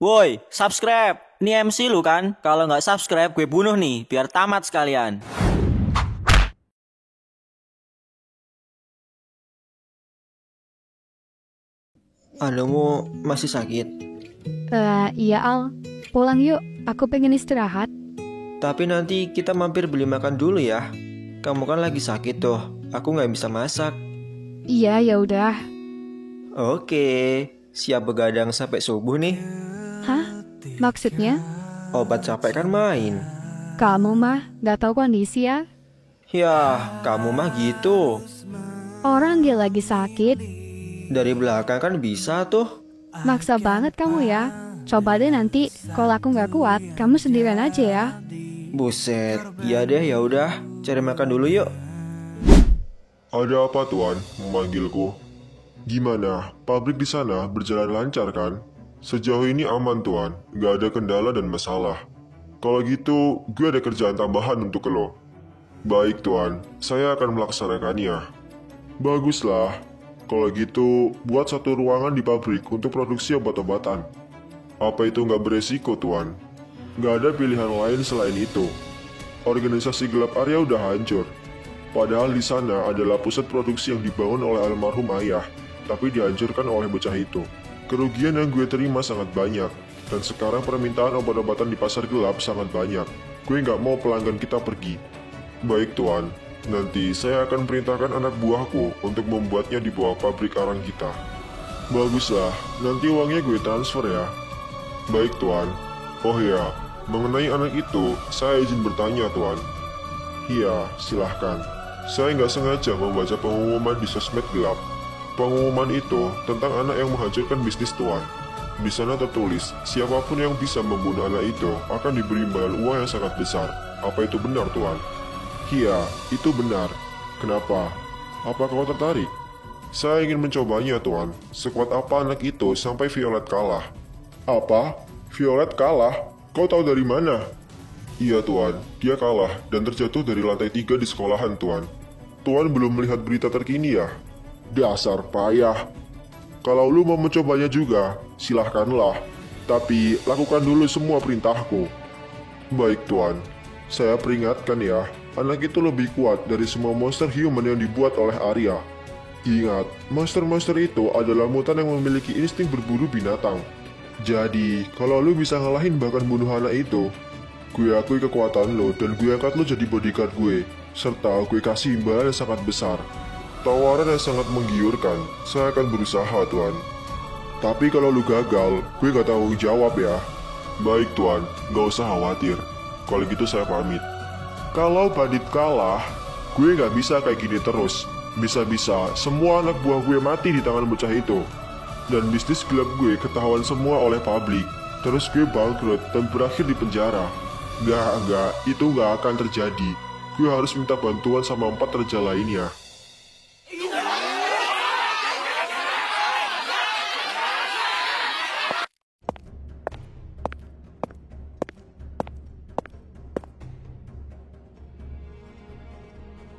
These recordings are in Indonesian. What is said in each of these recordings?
Woi, subscribe. Ini MC lu kan? Kalau nggak subscribe, gue bunuh nih, biar tamat sekalian. Adumu masih sakit? Iya Al, pulang yuk, aku pengen istirahat. Tapi nanti kita mampir beli makan dulu ya. Kamu kan lagi sakit tuh, aku nggak bisa masak. Iya, ya udah. Oke, siap begadang sampai subuh nih. Hah? Maksudnya? Obat capek kan main. Kamu mah gak tahu kondisi ya? Yah, kamu mah gitu. Orang dia lagi sakit, Dari belakang kan bisa tuh. maksa banget kamu ya. Coba deh nanti, kalau aku gak kuat, kamu sendirian aja ya. Buset, iya deh ya udah, cari makan dulu yuk. Ada apa tuan, memanggilku? Gimana, pabrik di sana berjalan lancar kan? Sejauh ini aman tuan, gak ada kendala dan masalah. Kalau gitu, gue ada kerjaan tambahan untuk lo. Baik tuan, saya akan melaksanakannya. Baguslah, kalau gitu buat satu ruangan di pabrik untuk produksi obat-obatan. Apa itu nggak beresiko tuan? Nggak ada pilihan lain selain itu. Organisasi gelap Arya udah hancur. Padahal di sana adalah pusat produksi yang dibangun oleh almarhum ayah, tapi dihancurkan oleh bocah itu. Kerugian yang gue terima sangat banyak, dan sekarang permintaan obat-obatan di pasar gelap sangat banyak. Gue nggak mau pelanggan kita pergi. Baik tuan, nanti saya akan perintahkan anak buahku untuk membuatnya di bawah pabrik arang kita. Baguslah, nanti uangnya gue transfer ya. Baik tuan. Oh ya, mengenai anak itu, saya izin bertanya tuan. Iya, silahkan. Saya nggak sengaja membaca pengumuman di sosmed gelap. Pengumuman itu tentang anak yang menghancurkan bisnis tuan. Di sana tertulis, siapapun yang bisa membunuh anak itu akan diberi imbalan uang yang sangat besar. Apa itu benar tuan? Iya, itu benar. Kenapa? Apa kau tertarik? Saya ingin mencobanya tuan. Sekuat apa anak itu sampai Violet kalah? Apa? Violet kalah? Kau tahu dari mana? Iya tuan, dia kalah dan terjatuh dari lantai 3 di sekolahan tuan. Tuan belum melihat berita terkini ya? Dasar payah. Kalau lu mau mencobanya juga, silahkanlah. Tapi lakukan dulu semua perintahku. Baik tuan, saya peringatkan ya, anak itu lebih kuat dari semua monster human yang dibuat oleh Arya. Ingat, monster-monster itu adalah mutan yang memiliki insting berburu binatang. Jadi, kalau lu bisa ngalahin bahkan bunuh anak itu, gue akui kekuatan lo dan gue angkat lo jadi bodyguard gue, serta gue kasih imbalan yang sangat besar. Tawaran yang sangat menggiurkan, saya akan berusaha tuan. Tapi kalau lu gagal, gue gak tanggung jawab ya. Baik tuan, gak usah khawatir. Kalau gitu saya pamit. Kalau bandit kalah, gue gak bisa kayak gini terus. Bisa-bisa semua anak buah gue mati di tangan bocah itu. Dan bisnis gelap gue ketahuan semua oleh publik. Terus gue bangkrut dan berakhir di penjara. Gak, itu gak akan terjadi. Gue harus minta bantuan sama 4 raja lainnya.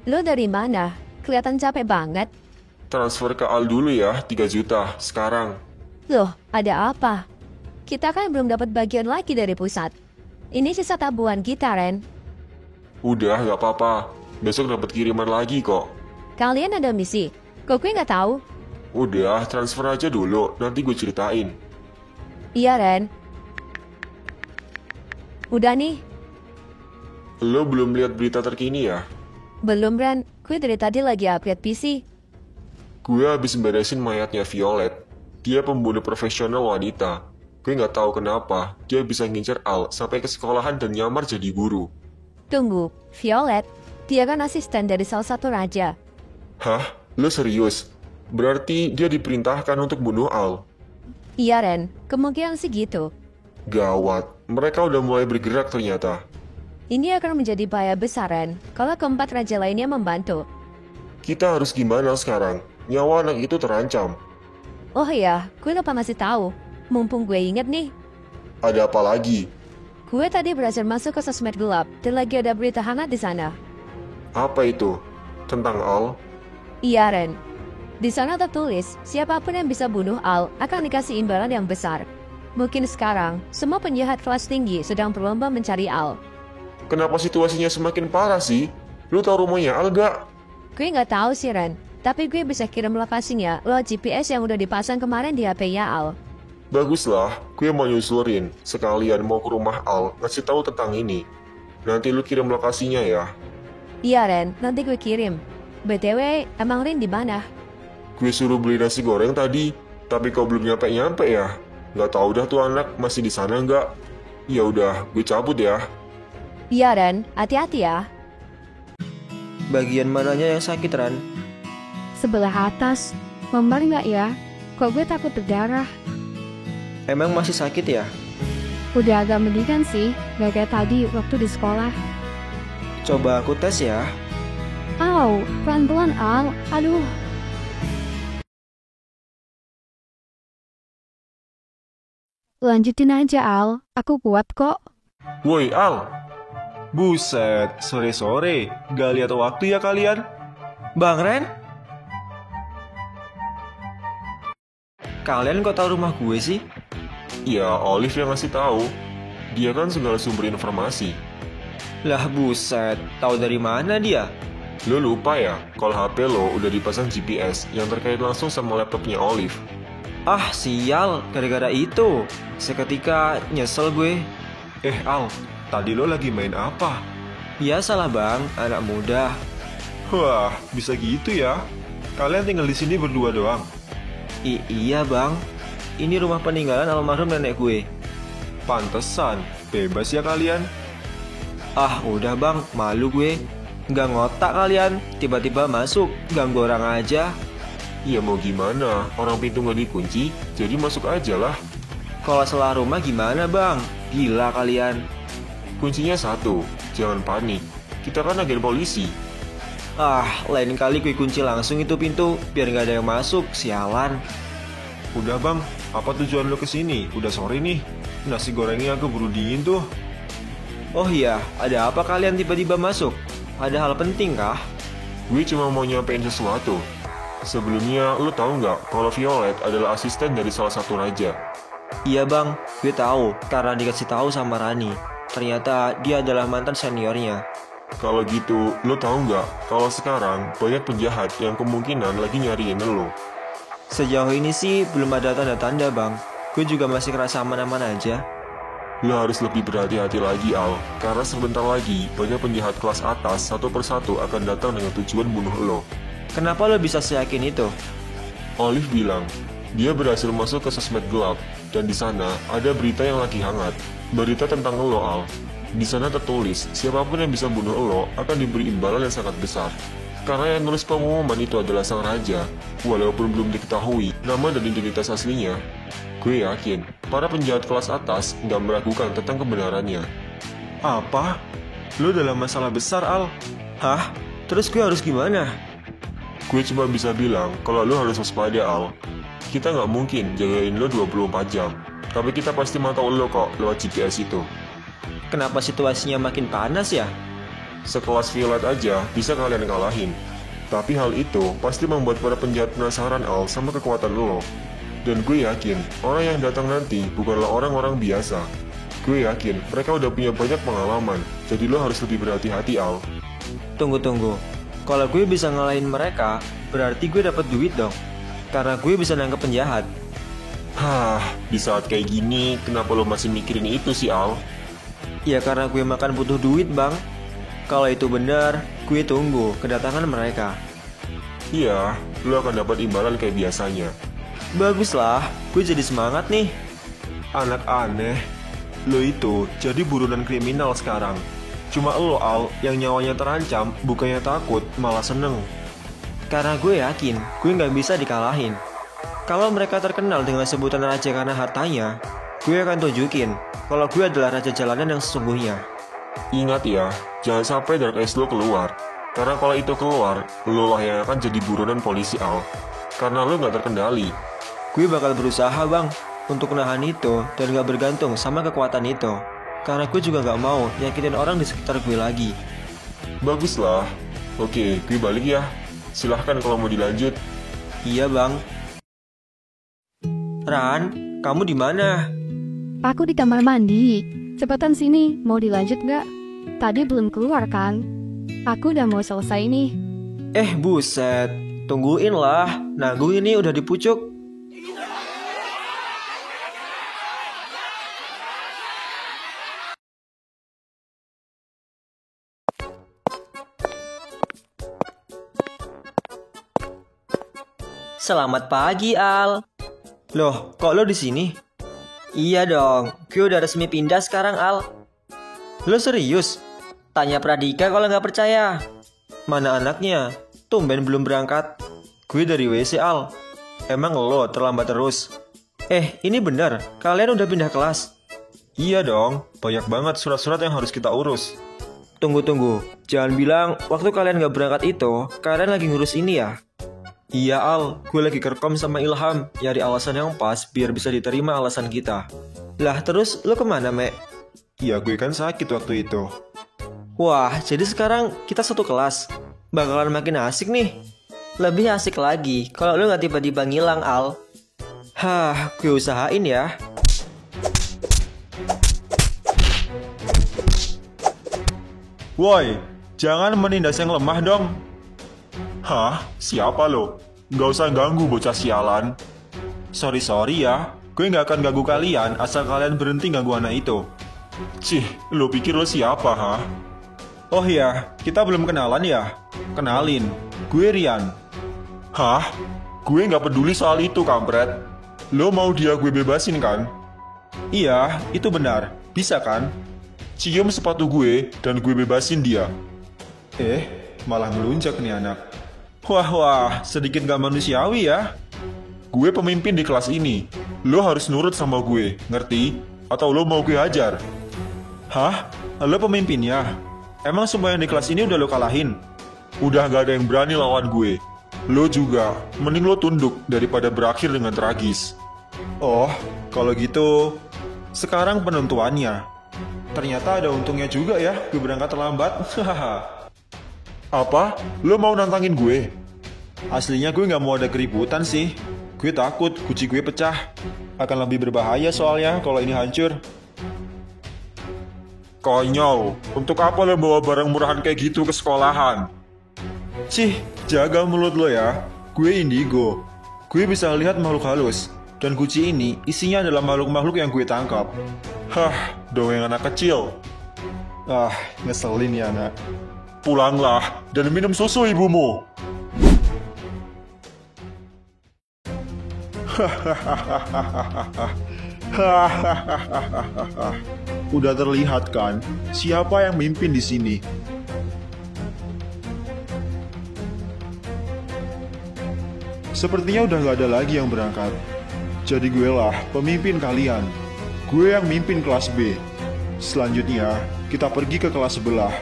Lo dari mana? Kelihatan capek banget. Transfer ke Al dulu ya, 3 juta, sekarang. Loh, ada apa? Kita kan belum dapat bagian lagi dari pusat. Ini sisa tabungan kita, Ren. Udah, gak apa-apa. Besok dapat kiriman lagi kok. Kalian ada misi. Kok gue nggak tahu? Udah, transfer aja dulu, nanti gue ceritain. Iya, Ren. Udah nih. Lo belum lihat berita terkini ya? Belum, Ren. Gue dari tadi lagi upgrade PC. Gue habis beresin mayatnya Violet. Dia pembunuh profesional wanita. Gue nggak tahu kenapa dia bisa ngincer Al sampai ke sekolahan dan nyamar jadi guru. Tunggu, Violet. Dia kan asisten dari salah satu raja. Hah? Lo serius? Berarti dia diperintahkan untuk bunuh Al? Iya, Ren. Kemungkinan sih gitu. Gawat, mereka udah mulai bergerak ternyata. Ini akan menjadi bahaya besar, Ren, kalau keempat raja lainnya membantu. Kita harus gimana sekarang? Nyawa anak itu terancam. Oh iya, gue lupa ngasih tahu. Mumpung gue inget nih, Ada apa lagi? gue tadi berhasil masuk ke sosmed gelap dan lagi ada berita hangat di sana. Apa itu? Tentang Al? Iya, Ren. Di sana tertulis, siapapun yang bisa bunuh Al akan dikasih imbalan yang besar. Mungkin sekarang, semua penjahat kelas tinggi sedang berlomba mencari Al. Kenapa situasinya semakin parah sih? Lu tahu rumahnya Al gak? Gue nggak tahu sih Ren, tapi gue bisa kirim lokasinya lewat GPS yang udah dipasang kemarin di HP-nya Al. Baguslah, gue mau nyusulin. Sekalian mau ke rumah Al, ngasih tahu tentang ini. Nanti lu kirim lokasinya ya. Iya Ren, nanti gue kirim. BTW, emang Rin di mana? Gue suruh beli nasi goreng tadi, tapi kau belum nyampe-nyampe ya. Nggak tahu dah tuh anak masih di sana nggak? Ya udah, gue cabut ya. Iya Ren, hati-hati ya. Bagian mananya yang sakit, Ran? Sebelah atas. Memar nggak ya? Kok gue takut berdarah? Emang masih sakit ya? Udah agak mendingan sih, gak kayak tadi waktu di sekolah. Coba aku tes ya. Au, pelan-pelan Al. Aduh. Lanjutin aja Al, aku kuat kok. Woi Al, Buset, sore-sore, gak lihat waktu ya kalian? Bang Ren? Kalian kok tahu rumah gue sih? ya Olive yang ngasih tahu. Dia kan segala sumber informasi. Lah buset, tahu dari mana dia? Lo lupa ya, kalau HP lo udah dipasang GPS yang terkait langsung sama laptopnya Olive. Ah sial, gara-gara itu. Seketika nyesel gue. Al, tadi lo lagi main apa? Biasalah bang, anak muda. Wah, bisa gitu ya? Kalian tinggal di sini berdua doang? Iya bang, ini rumah peninggalan almarhum nenek gue. Pantesan, bebas ya kalian? Ah udah bang, malu gue. Nggak ngotak kalian, tiba-tiba masuk, ganggu orang aja. Ya mau gimana, orang pintu nggak dikunci, jadi masuk aja lah. Kalau salah rumah gimana bang? Gila kalian. Kuncinya satu, jangan panik. Kita kan agen polisi. Ah, lain kali gue kunci langsung itu pintu, biar nggak ada yang masuk, sialan. Udah bang, apa tujuan lo kesini? Udah sore nih, nasi gorengnya keburu dingin tuh. Oh iya, ada apa kalian tiba-tiba masuk? Ada hal penting kah? Gue cuma mau nyampein sesuatu. Sebelumnya, lo tahu nggak kalau Violet adalah asisten dari salah satu raja? Iya bang, gue tahu karena dikasih tahu sama Rani. Ternyata dia adalah mantan seniornya. Kalau gitu, lo tahu nggak kalau sekarang banyak penjahat yang kemungkinan lagi nyariin lo? Sejauh ini sih belum ada tanda-tanda bang. Gue juga masih ngerasa aman-aman aja. Lo harus lebih berhati-hati lagi Al, karena sebentar lagi banyak penjahat kelas atas satu persatu akan datang dengan tujuan bunuh lo. Kenapa lo bisa seyakin itu? Olive bilang, dia berhasil masuk ke sosmed gelap, dan di sana ada berita yang lagi hangat. Berita tentang lo, Al. Di sana tertulis, siapapun yang bisa bunuh lo akan diberi imbalan yang sangat besar. Karena yang nulis pengumuman itu adalah sang raja, walaupun belum diketahui nama dan identitas aslinya. Gue yakin, para penjahat kelas atas nggak meragukan tentang kebenarannya. Apa? Lo dalam masalah besar, Al. Hah? Terus gue harus gimana? Gue cuma bisa bilang kalau lo harus waspada, Al. Kita nggak mungkin jagain lo 24 jam, tapi kita pasti mantau lo kok lewat GPS itu. Kenapa situasinya makin panas ya? Sekelas Violet aja bisa kalian kalahin. Tapi hal itu pasti membuat para penjahat penasaran, Al, sama kekuatan lo. Dan gue yakin, orang yang datang nanti bukanlah orang-orang biasa. Gue yakin, mereka udah punya banyak pengalaman, jadi lo harus lebih berhati-hati, Al. Tunggu. Kalau gue bisa ngalahin mereka, berarti gue dapat duit dong. Karena gue bisa nangkep penjahat. Hah, di saat kayak gini, kenapa lo masih mikirin itu sih, Al? Ya karena gue makan butuh duit bang. Kalau itu benar, gue tunggu kedatangan mereka. Iya, lo akan dapat imbalan kayak biasanya. Baguslah, gue jadi semangat nih. Anak aneh. Lo itu jadi buronan kriminal sekarang. Cuma lo, Al, yang nyawanya terancam, bukannya takut, malah seneng. Karena gue yakin, gue nggak bisa dikalahin. Kalau mereka terkenal dengan sebutan raja karena hartanya, gue akan tunjukin kalau gue adalah raja jalanan yang sesungguhnya. Ingat ya, jangan sampai Dark Ace lo keluar. Karena kalau itu keluar, lo lah yang akan jadi buronan polisi, Al. Karena lo nggak terkendali. Gue bakal berusaha bang, untuk nahan itu dan gak bergantung sama kekuatan itu. Karena gue juga gak mau nyakitin orang di sekitar gue lagi. Baguslah. Oke, gue balik ya. Silahkan kalau mau dilanjut. Iya bang. Ran, kamu di mana? Aku di kamar mandi. Cepetan sini, mau dilanjut nggak? Tadi belum keluar kan? Aku udah mau selesai nih. Buset, tungguin lah. Nanggung ini udah dipucuk. Selamat pagi, Al. Loh, kok lo di sini? Iya dong, gue udah resmi pindah sekarang, Al. Lo serius? Tanya Pradika kalau nggak percaya. Mana anaknya? Tumben belum berangkat. Gue dari WC, Al. Emang lo terlambat terus? Ini benar, kalian udah pindah kelas? Iya dong, banyak banget surat-surat yang harus kita urus. Tunggu. Jangan bilang waktu kalian gak berangkat itu, kalian lagi ngurus ini ya? Iya, Al. Gue lagi kerekam sama Ilham, nyari alasan yang pas biar bisa diterima alasan kita. Lah, terus lo kemana, Mek? Ya gue kan sakit waktu itu. Wah, jadi sekarang kita satu kelas. Bakalan makin asik nih. Lebih asik lagi kalau lu nggak tiba-tiba ngilang, Al. Gue usahain ya. Woi, jangan menindas yang lemah dong. Hah? Siapa lo? Nggak usah ganggu bocah sialan. Sorry ya, gue nggak akan ganggu kalian asal kalian berhenti ganggu anak itu. Cih, lo pikir lo siapa, ha? Oh iya, kita belum kenalan ya? Kenalin, gue Rian. Hah? Gue nggak peduli soal itu, kampret. Lo mau dia gue bebasin kan? Iya, itu benar. Bisa kan? Cium sepatu gue dan gue bebasin dia. Malah melunjak nih anak. Wah, sedikit gak manusiawi ya. Gue pemimpin di kelas ini. Lo harus nurut sama gue, ngerti? Atau lo mau gue hajar? Hah? Lo pemimpinnya? Emang semua yang di kelas ini udah lo kalahin? Udah gak ada yang berani lawan gue. Lo juga, mending lo tunduk daripada berakhir dengan tragis. Oh, kalau gitu, sekarang penentuannya. Ternyata ada untungnya juga ya, gue berangkat terlambat. Apa? Lo mau nantangin gue? Aslinya gue gak mau ada keributan sih. Gue takut guci gue pecah. Akan lebih berbahaya soalnya kalau ini hancur. Konyol, untuk apa lo bawa barang murahan kayak gitu ke sekolahan? Cih, jaga mulut lo ya. Gue indigo. Gue bisa lihat makhluk halus. Dan guci ini isinya adalah makhluk-makhluk yang gue tangkap. Hah, dongeng anak kecil. Ngeselin ya anak. Pulanglah dan minum susu ibumu. Udah terlihat kan siapa yang mimpin di sini? Sepertinya udah gak ada lagi yang berangkat. Jadi gue lah pemimpin kalian. Gue yang mimpin kelas B. Selanjutnya, kita pergi ke kelas sebelah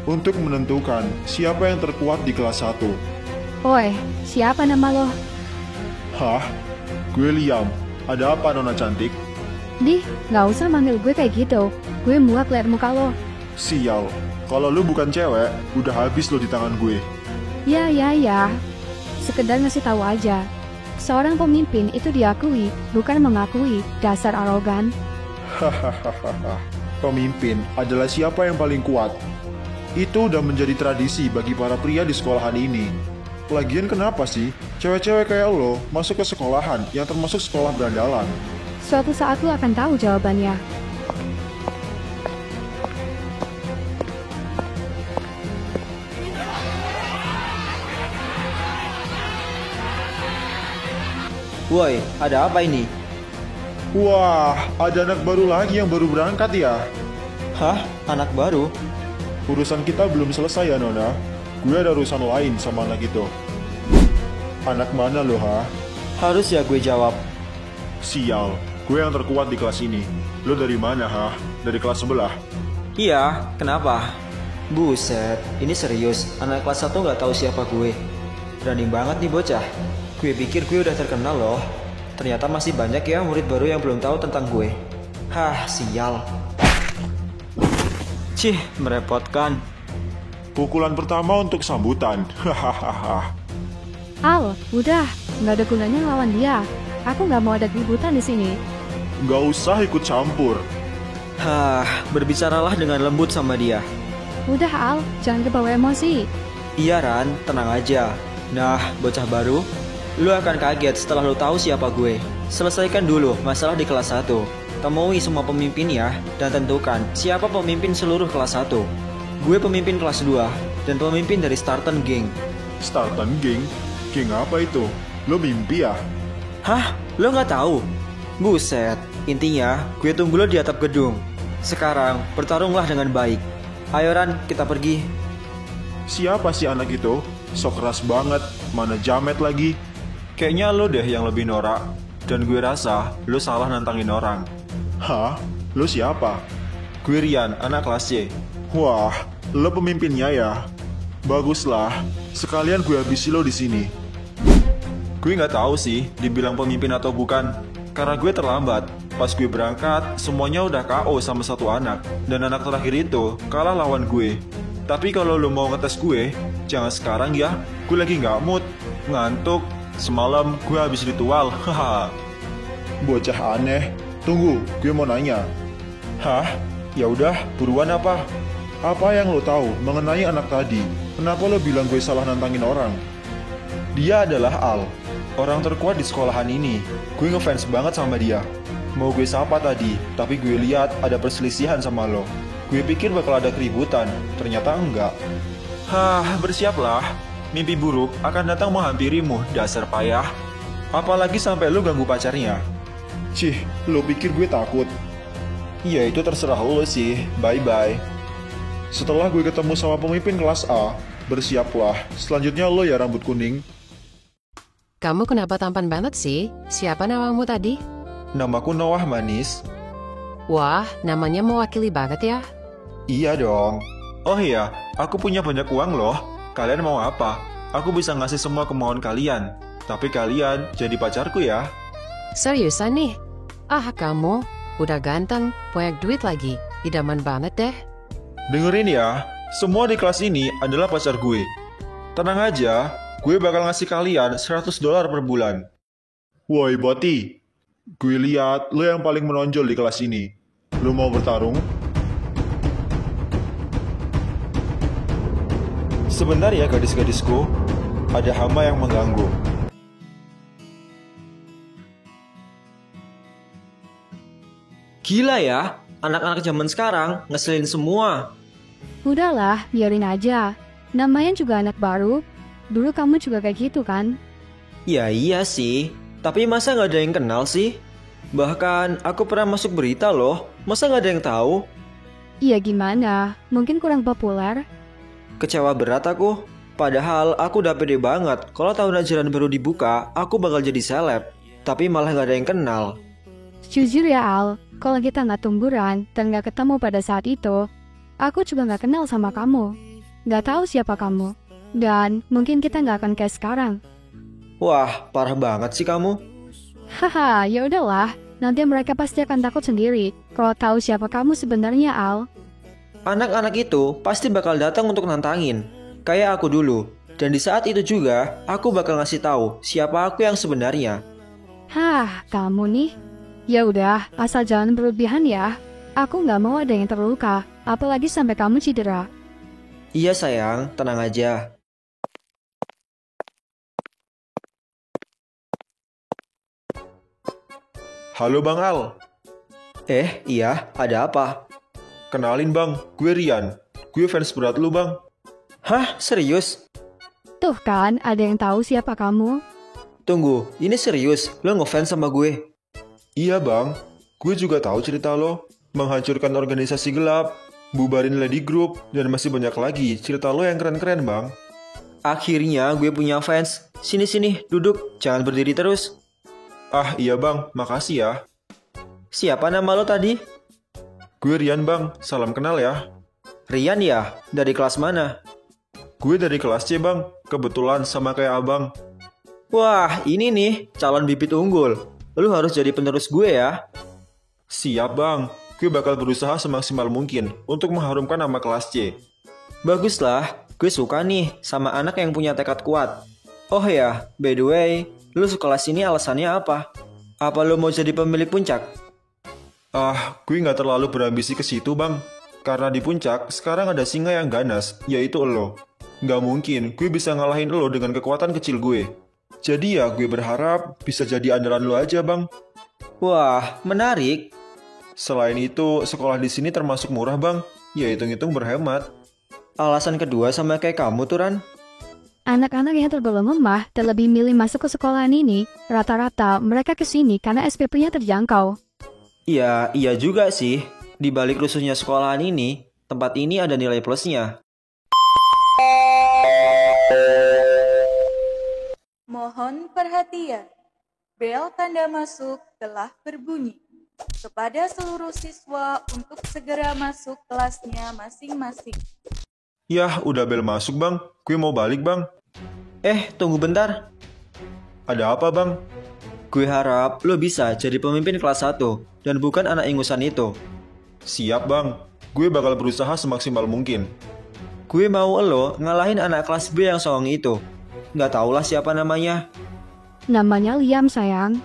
untuk menentukan siapa yang terkuat di kelas 1. Woi, siapa nama lo? Hah? Gue Liam. Ada apa, Nona cantik? Gak usah manggil gue kayak gitu. Gue muak liat muka lo. Sial. Kalau lu bukan cewek, udah habis lo di tangan gue. Ya. Sekedar ngasih tahu aja. Seorang pemimpin itu diakui, bukan mengakui. Dasar arogan. Hahaha. Pemimpin adalah siapa yang paling kuat. Itu udah menjadi tradisi bagi para pria di sekolahan ini. Lagian kenapa sih cewek-cewek kayak lo masuk ke sekolahan yang termasuk sekolah berandalan? Suatu saat lo akan tahu jawabannya. Woi, ada apa ini? Wah, ada anak baru lagi yang baru berangkat ya? Hah? Anak baru? Urusan kita belum selesai ya, Nona. Gue ada urusan lain sama anak itu. Anak mana lo, ha? Harus ya gue jawab. Sial, gue yang terkuat di kelas ini. Lo dari mana, ha? Dari kelas sebelah? Iya, kenapa? Buset, ini serius. Anak kelas 1 gak tahu siapa gue. Berani banget nih bocah. Gue pikir gue udah terkenal loh. Ternyata masih banyak ya murid baru yang belum tahu tentang gue. Hah, sial. Cih, merepotkan. Pukulan pertama untuk sambutan. Hahaha. Al, udah, nggak ada gunanya lawan dia. Aku nggak mau ada keributan di sini. Gak usah ikut campur. Berbicaralah dengan lembut sama dia. Udah Al, jangan kebawa emosi. Iya Ran, tenang aja. Nah, bocah baru, lu akan kaget setelah lu tahu siapa gue. Selesaikan dulu masalah di kelas 1. Temui semua pemimpin ya, dan tentukan siapa pemimpin seluruh kelas 1. Gue pemimpin kelas 2, dan pemimpin dari Starten Gang. Starten Gang? Gang apa itu? Lo mimpi ya? Hah? Lo nggak tahu? Buset, intinya gue tunggu lo di atap gedung. Sekarang, bertarunglah dengan baik. Ayo Ran, kita pergi. Siapa sih anak itu? Sok keras banget, mana jamet lagi. Kayaknya lo deh yang lebih norak. Dan gue rasa lo salah nantangin orang. Hah? Lo siapa? Gue Rian, anak kelas C. Wah, lo pemimpinnya ya? Baguslah, sekalian gue habisi lo di sini. Gue nggak tahu sih dibilang pemimpin atau bukan. Karena gue terlambat. Pas gue berangkat, semuanya udah KO sama satu anak. Dan anak terakhir itu kalah lawan gue. Tapi kalau lo mau ngetes gue, jangan sekarang ya. Gue lagi nggak mood, ngantuk. Semalam gue habis ritual. Haha. Bocah aneh. Tunggu, gue mau nanya. Hah? Ya udah, buruan apa? Apa yang lo tahu mengenai anak tadi? Kenapa lo bilang gue salah nantangin orang? Dia adalah Al, orang terkuat di sekolahan ini. Gue ngefans banget sama dia. Mau gue sapa tadi, tapi gue lihat ada perselisihan sama lo. Gue pikir bakal ada keributan, ternyata enggak. Bersiaplah. Mimpi buruk akan datang menghampirimu, dasar payah. Apalagi sampai lo ganggu pacarnya. Cih, lo pikir gue takut? Ya itu terserah lo sih, bye-bye. Setelah gue ketemu sama pemimpin kelas A, bersiaplah. Selanjutnya lo ya rambut kuning. Kamu kenapa tampan banget sih? Siapa namamu tadi? Namaku Noah Manis. Wah, namanya mewakili banget ya. Iya dong. Oh iya, aku punya banyak uang loh. Kalian mau apa? Aku bisa ngasih semua kemauan kalian. Tapi kalian jadi pacarku ya. Seriusan nih? Kamu udah ganteng, banyak duit lagi. Idaman banget deh. Dengerin ya, semua di kelas ini adalah pacar gue. Tenang aja, gue bakal ngasih kalian $100 per bulan. Woi Boti, gue lihat lo yang paling menonjol di kelas ini. Lo mau bertarung? Sebentar ya gadis-gadisku, ada hama yang mengganggu. Gila ya, anak-anak zaman sekarang ngeselin semua. Udahlah, biarin aja. Namanya juga anak baru. Dulu kamu juga kayak gitu kan? Ya iya sih, tapi masa nggak ada yang kenal sih? Bahkan aku pernah masuk berita loh, masa nggak ada yang tahu? Iya gimana, mungkin kurang populer. Kecewa berat aku. Padahal aku udah pede banget kalau tahun ajaran baru dibuka, aku bakal jadi seleb. Tapi malah nggak ada yang kenal. Jujur ya Al, kalau kita nggak tumburan dan nggak ketemu pada saat itu, aku juga nggak kenal sama kamu. Nggak tahu siapa kamu. Dan mungkin kita nggak akan kayak sekarang. Wah, parah banget sih kamu. Haha, ya udahlah. Nanti mereka pasti akan takut sendiri kalau tahu siapa kamu sebenarnya, Al. Anak-anak itu pasti bakal datang untuk nantangin, kayak aku dulu. Dan di saat itu juga, aku bakal ngasih tahu siapa aku yang sebenarnya. Kamu nih. Ya udah, asal jangan berlebihan ya. Aku nggak mau ada yang terluka, apalagi sampai kamu cedera. Iya sayang, tenang aja. Halo Bang Al. Iya, ada apa? Kenalin Bang, gue Rian. Gue fans berat lu Bang. Hah, serius? Tuh kan, ada yang tahu siapa kamu. Tunggu, ini serius? Lo ngefans sama gue? Iya Bang, gue juga tahu cerita lo. Menghancurkan organisasi gelap, bubarin Lady Group, dan masih banyak lagi cerita lo yang keren-keren Bang. Akhirnya gue punya fans. Sini-sini, duduk. Jangan berdiri terus. Iya Bang, makasih ya. Siapa nama lo tadi? Gue Rian Bang, salam kenal ya. Rian ya? Dari kelas mana? Gue dari kelas C Bang, kebetulan sama kayak abang. Wah, ini nih, calon bibit unggul. Lu harus jadi penerus gue ya. Siap Bang, gue bakal berusaha semaksimal mungkin untuk mengharumkan nama kelas C. Baguslah, gue suka nih sama anak yang punya tekad kuat. Oh ya, by the way, lu sekelas ini alasannya apa? Apa lu mau jadi pemilik puncak? Gue nggak terlalu berambisi ke situ, Bang. Karena di puncak, sekarang ada singa yang ganas, yaitu elo. Nggak mungkin gue bisa ngalahin elo dengan kekuatan kecil gue. Jadi ya gue berharap bisa jadi andalan lo aja, Bang. Wah, menarik. Selain itu, sekolah di sini termasuk murah, Bang. Ya hitung-hitung berhemat. Alasan kedua sama kayak kamu tuh, Ran. Anak-anak yang tergolong lemah dan lebih milih masuk ke sekolahan ini, rata-rata mereka kesini karena SPP-nya terjangkau. Iya juga sih. Di balik rusuhnya sekolahan ini, tempat ini ada nilai plusnya. Mohon perhatian. Bel tanda masuk telah berbunyi. Kepada seluruh siswa untuk segera masuk kelasnya masing-masing. Yah, udah bel masuk, Bang. Gue mau balik, Bang. Tunggu bentar. Ada apa, Bang? Gue harap lo bisa jadi pemimpin kelas 1 dan bukan anak ingusan itu. Siap, Bang. Gue bakal berusaha semaksimal mungkin. Gue mau lo ngalahin anak kelas B yang songong itu. Nggak tahulah siapa namanya. Namanya Liam, sayang.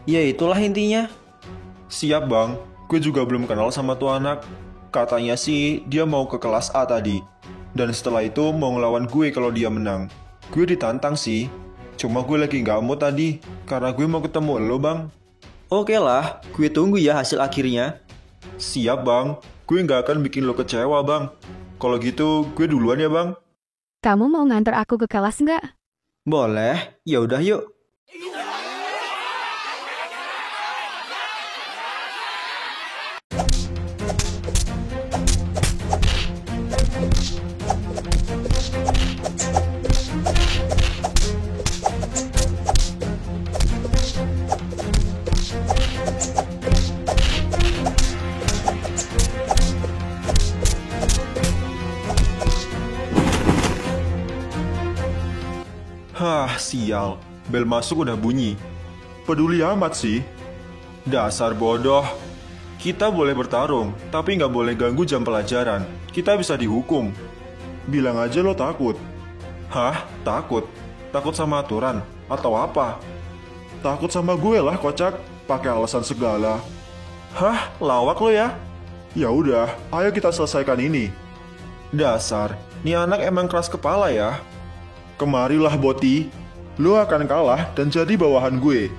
Ya itulah intinya. Siap, Bang. Gue juga belum kenal sama tuh anak. Katanya sih dia mau ke kelas A tadi. Dan setelah itu mau ngelawan gue kalau dia menang. Gue ditantang sih. Cuma gue lagi nggak mau tadi. Karena gue mau ketemu lo, Bang. Oke lah, gue tunggu ya hasil akhirnya. Siap, Bang. Gue nggak akan bikin lo kecewa, Bang. Kalau gitu, gue duluan ya, Bang. Kamu mau nganter aku ke kelas nggak? Boleh, ya udah yuk. Sial. Bel masuk udah bunyi. Peduli amat sih. Dasar bodoh. Kita boleh bertarung, tapi nggak boleh ganggu jam pelajaran. Kita bisa dihukum. Bilang aja lo takut. Hah? Takut? Takut sama aturan? Atau apa? Takut sama gue lah, kocak. Pakai alasan segala. Hah? Lawak lo ya? Ya udah, ayo kita selesaikan ini. Dasar, nih anak emang keras kepala ya. Kemarilah, Boti. Lo akan kalah dan jadi bawahan gue.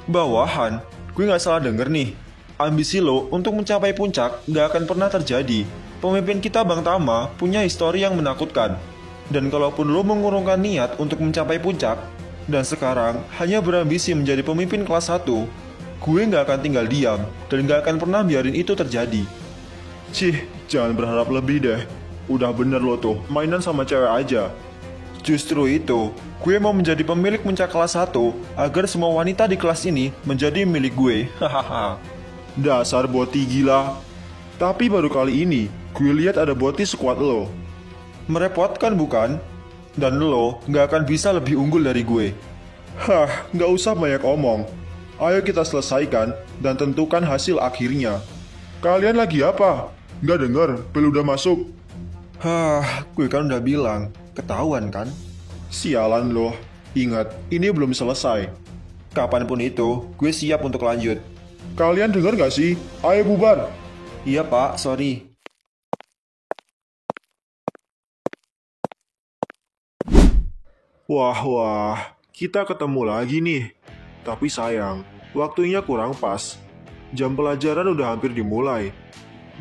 Bawahan? Gue nggak salah denger nih. Ambisi lo untuk mencapai puncak nggak akan pernah terjadi. Pemimpin kita Bang Tama punya histori yang menakutkan. Dan kalaupun lo mengurungkan niat untuk mencapai puncak, dan sekarang hanya berambisi menjadi pemimpin kelas 1, gue nggak akan tinggal diam dan nggak akan pernah biarin itu terjadi. Cih, jangan berharap lebih deh. Udah bener lo tuh, mainan sama cewek aja. Justru itu, gue mau menjadi pemilik puncak kelas 1 agar semua wanita di kelas ini menjadi milik gue. Hahaha. Dasar Boti gila. Tapi baru kali ini, gue lihat ada Boti sekuat lo. Merepotkan bukan? Dan lo nggak akan bisa lebih unggul dari gue. Hah, nggak usah banyak omong. Ayo kita selesaikan dan tentukan hasil akhirnya. Kalian lagi apa? Nggak denger, bel udah masuk. Gue kan udah bilang. Ketahuan kan? Sialan loh. Ingat, ini belum selesai. Kapanpun itu, gue siap untuk lanjut. Kalian dengar gak sih? Ayo bubar. Iya pak, sorry. Wah, kita ketemu lagi nih. Tapi sayang, waktunya kurang pas. Jam pelajaran udah hampir dimulai.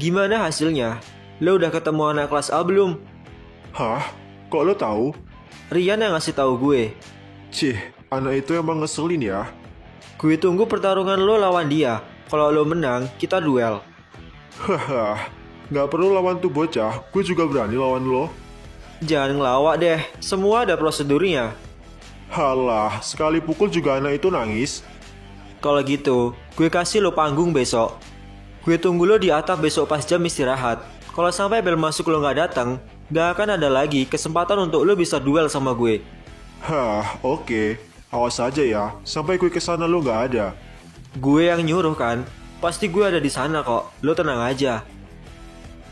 Gimana hasilnya? Lo udah ketemu anak kelas A belum? Hah? Kok lo tahu? Rian yang ngasih tahu gue. Cih, anak itu emang ngeselin ya. Gue tunggu pertarungan lo lawan dia. Kalau lo menang, kita duel. Haha, nggak perlu lawan tuh bocah. Gue juga berani lawan lo. Jangan ngelawak deh, semua ada prosedurnya. Halah, sekali pukul juga anak itu nangis. Kalau gitu, gue kasih lo panggung besok. Gue tunggu lo di atap besok pas jam istirahat. Kalau sampai bel masuk lo nggak datang, gak akan ada lagi kesempatan untuk lo bisa duel sama gue. Hah, oke. Awas aja ya, sampai gue kesana lo nggak ada. Gue yang nyuruh kan, pasti gue ada di sana kok. Lo tenang aja.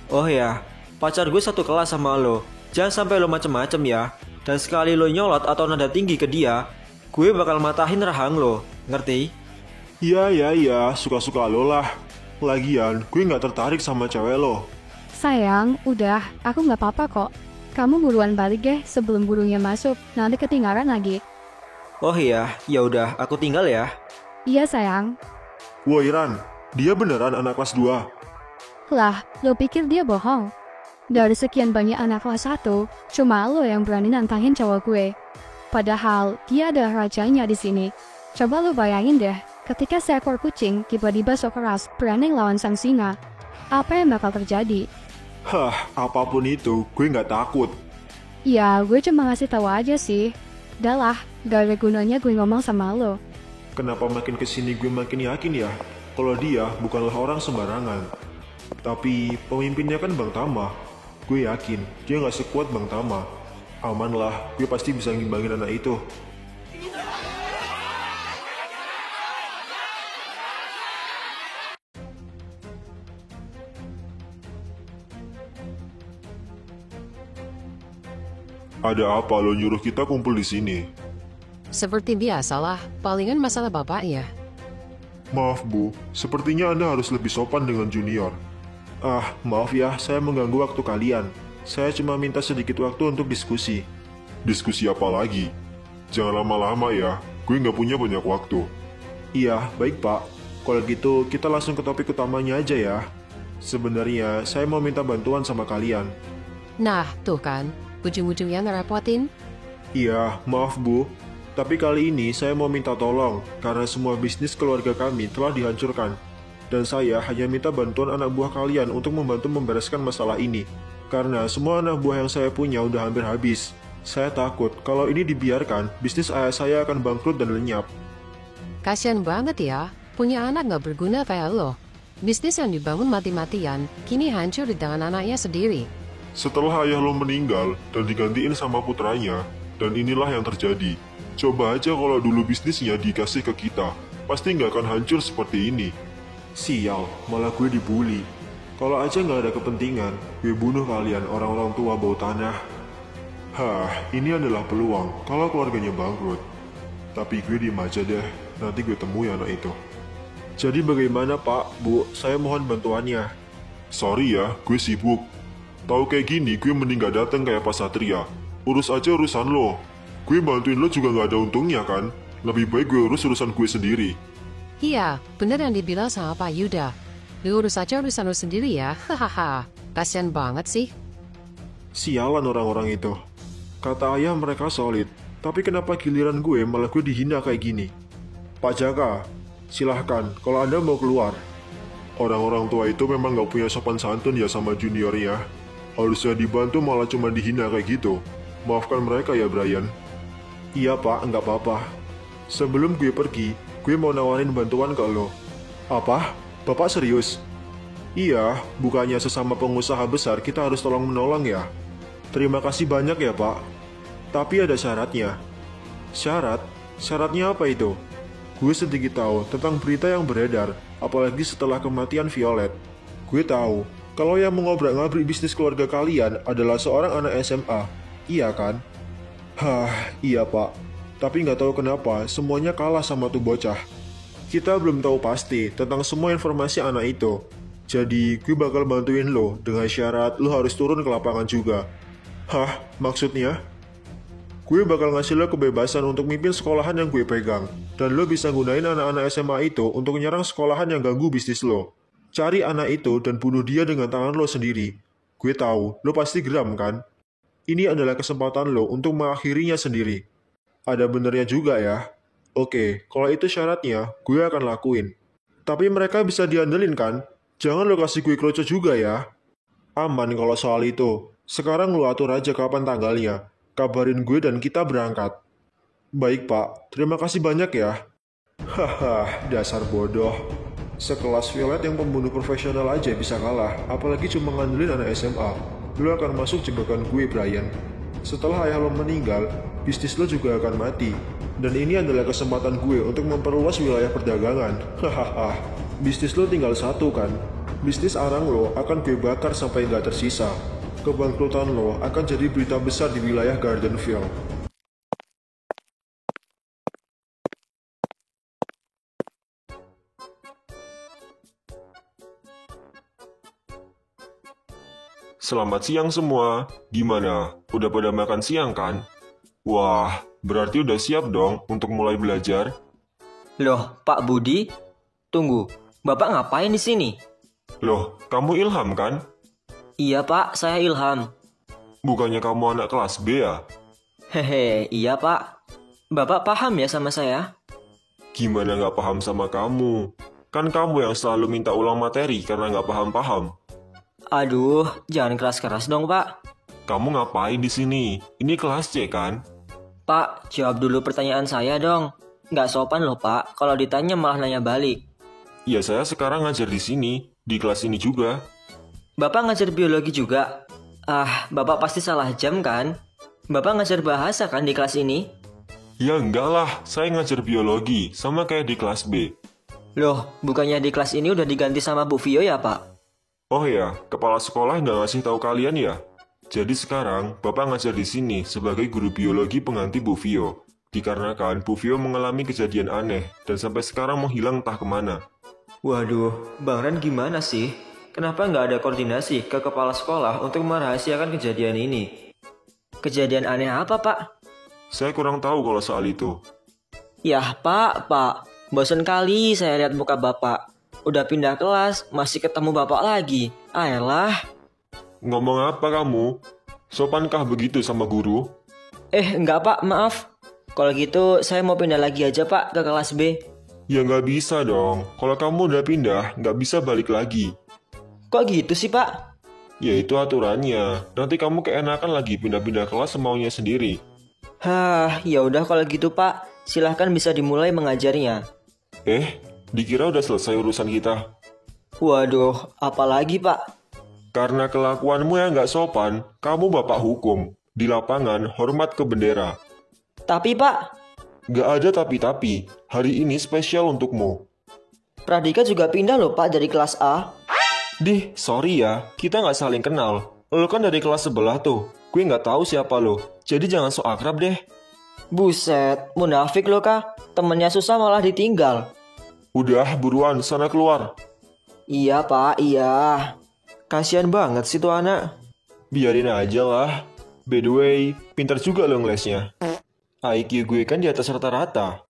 Oh ya, pacar gue satu kelas sama lo. Jangan sampai lo macem-macem ya. Dan sekali lo nyolot atau nada tinggi ke dia, gue bakal matahin rahang lo. Ngerti? Iya, suka-suka lo lah. Lagian, gue nggak tertarik sama cewek lo. Sayang, udah, aku nggak apa-apa kok. Kamu buruan balik deh sebelum gurunya masuk, nanti ketinggalan lagi. Oh iya, ya udah, aku tinggal ya. Iya sayang. Woi Ran, dia beneran anak kelas 2. Lah, lo pikir dia bohong? Dari sekian banyak anak kelas 1, cuma lo yang berani nantangin cowok gue. Padahal, dia adalah rajanya di sini. Coba lo bayangin deh, ketika seekor kucing tiba-tiba so keras berani lawan sang singa. Apa yang bakal terjadi? Hah, apapun itu, gue nggak takut. Ya, gue cuma ngasih tahu aja sih. Udah lah, gak ada gunanya gue ngomong sama lo. Kenapa makin kesini gue makin yakin ya, kalau dia bukanlah orang sembarangan. Tapi pemimpinnya kan Bang Tama. Gue yakin dia nggak sekuat Bang Tama. Aman lah, gue pasti bisa ngimbangin anak itu. Ada apa lo nyuruh kita kumpul di sini? Seperti biasalah, palingan masalah bapak ya. Maaf Bu, sepertinya Anda harus lebih sopan dengan junior. Ah, maaf ya, saya mengganggu waktu kalian. Saya cuma minta sedikit waktu untuk diskusi. Diskusi apa lagi? Jangan lama-lama ya, gue nggak punya banyak waktu. Iya, baik Pak. Kalau gitu, kita langsung ke topik utamanya aja ya. Sebenarnya, saya mau minta bantuan sama kalian. Nah, tuh kan, ujung-ujungnya ngerepotin. Iya, maaf Bu. Tapi kali ini saya mau minta tolong, karena semua bisnis keluarga kami telah dihancurkan. Dan saya hanya minta bantuan anak buah kalian untuk membantu membereskan masalah ini. Karena semua anak buah yang saya punya udah hampir habis. Saya takut kalau ini dibiarkan, bisnis ayah saya akan bangkrut dan lenyap. Kasian banget ya, punya anak gak berguna kayak lo. Bisnis yang dibangun mati-matian, kini hancur di tangan anaknya sendiri. Setelah ayah lo meninggal dan digantiin sama putranya, dan inilah yang terjadi. Coba aja kalau dulu bisnisnya dikasih ke kita, pasti nggak akan hancur seperti ini. Sial, malah gue dibully. Kalau aja nggak ada kepentingan, gue bunuh kalian orang-orang tua bau tanah. Hah, ini adalah peluang kalau keluarganya bangkrut. Tapi gue diem aja deh, nanti gue temui anak itu. Jadi bagaimana Pak, Bu, saya mohon bantuannya. Sorry ya, gue sibuk. Tahu kayak gini, gue mending gak dateng kayak Pak Satria. Urus aja urusan lo. Gue bantuin lo juga gak ada untungnya kan? Lebih baik gue urus urusan gue sendiri. Iya, bener yang dibilang sama Pak Yuda. Lu urus aja urusan lu sendiri ya, hahaha. Kasian banget sih. Sialan orang-orang itu. Kata ayah mereka solid, tapi kenapa giliran gue malah gue dihina kayak gini? Pak Jaka, silahkan kalau Anda mau keluar. Orang-orang tua itu memang gak punya sopan santun ya sama juniornya. Harusnya dibantu malah cuma dihina kayak gitu. Maafkan mereka ya Brian. Iya Pak, nggak apa-apa. Sebelum gue pergi, gue mau nawarin bantuan ke lo. Apa? Bapak serius? Iya, bukannya sesama pengusaha besar kita harus tolong-menolong ya. Terima kasih banyak ya Pak. Tapi ada syaratnya. Syarat? Syaratnya apa itu? Gue sedikit tahu tentang berita yang beredar, apalagi setelah kematian Violet. Gue tahu, kalau yang mengobrak-ngabrik bisnis keluarga kalian adalah seorang anak SMA. Iya kan? Hah, iya Pak. Tapi nggak tahu kenapa semuanya kalah sama tuh bocah. Kita belum tahu pasti tentang semua informasi anak itu. Jadi gue bakal bantuin lo dengan syarat lo harus turun ke lapangan juga. Hah? Maksudnya? Gue bakal ngasih lo kebebasan untuk mimpin sekolahan yang gue pegang. Dan lo bisa gunain anak-anak SMA itu untuk nyerang sekolahan yang ganggu bisnis lo. Cari anak itu dan bunuh dia dengan tangan lo sendiri. Gue tahu, lo pasti geram kan? Ini adalah kesempatan lo untuk mengakhirinya sendiri. Ada benernya juga ya. Oke, kalau itu syaratnya, gue akan lakuin. Tapi mereka bisa diandelin kan? Jangan lo kasih gue kroco juga ya. Aman kalau soal itu. Sekarang lo atur aja kapan tanggalnya. Kabarin gue dan kita berangkat. Baik Pak, terima kasih banyak ya. Haha, dasar bodoh. Sekelas Violet yang pembunuh profesional aja bisa kalah, apalagi cuma ngandelin anak SMA. Lo akan masuk jebakan gue, Brian. Setelah ayah lo meninggal, bisnis lo juga akan mati. Dan ini adalah kesempatan gue untuk memperluas wilayah perdagangan. Hahaha, bisnis lo tinggal satu kan? Bisnis arang lo akan gue bakar sampai nggak tersisa. Kebangkrutan lo akan jadi berita besar di wilayah Gardenville. Selamat siang semua. Gimana? Udah pada makan siang kan? Wah, berarti udah siap dong untuk mulai belajar. Loh, Pak Budi? Tunggu, Bapak ngapain di sini? Loh, kamu Ilham kan? Iya Pak, saya Ilham. Bukannya kamu anak kelas B ya? Hehe, iya Pak. Bapak paham ya sama saya? Gimana nggak paham sama kamu? Kan kamu yang selalu minta ulang materi karena nggak paham-paham. Aduh, jangan keras-keras dong Pak. Kamu ngapain di sini? Ini kelas C kan? Pak, jawab dulu pertanyaan saya dong. Nggak sopan loh Pak, kalau ditanya malah nanya balik. Ya saya sekarang ngajar di sini, di kelas ini juga. Bapak ngajar biologi juga? Ah, Bapak pasti salah jam kan? Bapak ngajar bahasa kan di kelas ini? Ya enggak lah, saya ngajar biologi, sama kayak di kelas B. Loh, bukannya di kelas ini udah diganti sama Bu Vio ya Pak? Oh ya, kepala sekolah nggak ngasih tahu kalian ya? Jadi sekarang, Bapak ngajar di sini sebagai guru biologi pengganti Bu Vio. Dikarenakan Bu Vio mengalami kejadian aneh, dan sampai sekarang menghilang entah kemana. Waduh, Bang Ren gimana sih? Kenapa nggak ada koordinasi ke kepala sekolah untuk merahasiakan kejadian ini? Kejadian aneh apa Pak? Saya kurang tahu kalau soal itu. Yah Pak, bosan kali saya lihat muka Bapak. Udah pindah kelas, masih ketemu Bapak lagi. Ayolah. Ngomong apa kamu? Sopankah begitu sama guru? Enggak Pak, maaf. Kalau gitu saya mau pindah lagi aja Pak ke kelas B. Ya nggak bisa dong. Kalau kamu udah pindah, nggak bisa balik lagi. Kok gitu sih Pak? Ya itu aturannya. Nanti kamu keenakan lagi pindah-pindah kelas semaunya sendiri. Ya udah kalau gitu Pak. Silahkan bisa dimulai mengajarnya. Dikira udah selesai urusan kita. Waduh, apalagi Pak? Karena kelakuanmu yang nggak sopan, kamu bapak hukum. Di lapangan, hormat ke bendera. Tapi Pak, Nggak ada tapi-tapi. Hari ini spesial untukmu. Pradika juga pindah loh Pak dari kelas A. Sorry ya, kita nggak saling kenal. Lo kan dari kelas sebelah tuh. Gue nggak tahu siapa lo. Jadi jangan so akrab deh. Buset, munafik lo Kak. Temennya susah malah ditinggal. Udah, buruan, sana keluar. Iya Pak, iya. Kasian banget sih tuh anak. Biarin aja lah. By the way, pintar juga lo ngelesnya. IQ gue kan di atas rata-rata.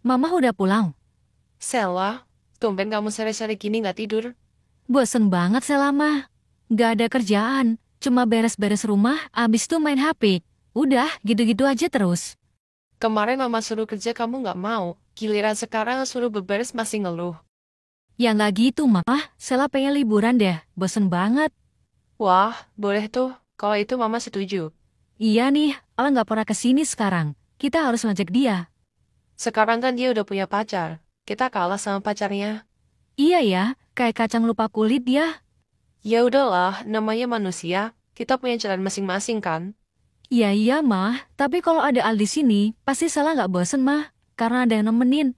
Mama udah pulang. Sela, tumben kamu sore-sore gini nggak tidur. Bosen banget selama. Gak ada kerjaan, cuma beres-beres rumah, abis itu main HP. Udah, gitu-gitu aja terus. Kemarin mama suruh kerja kamu nggak mau. Giliran sekarang suruh beberes masih ngeluh. Ya nggak gitu, Mah. Sela pengen liburan deh, bosen banget. Wah, boleh tuh. Kalau itu mama setuju. Iya nih, Al nggak pernah kesini sekarang. Kita harus ngajak dia. Sekarang kan dia udah punya pacar. Kita kalah sama pacarnya. Iya ya, kayak kacang lupa kulit dia. Ya udahlah, namanya manusia. Kita punya jalan masing-masing kan? Iya, Mah. Tapi kalau ada Al di sini, pasti Sela nggak bosen, Mah. Karena ada yang nemenin.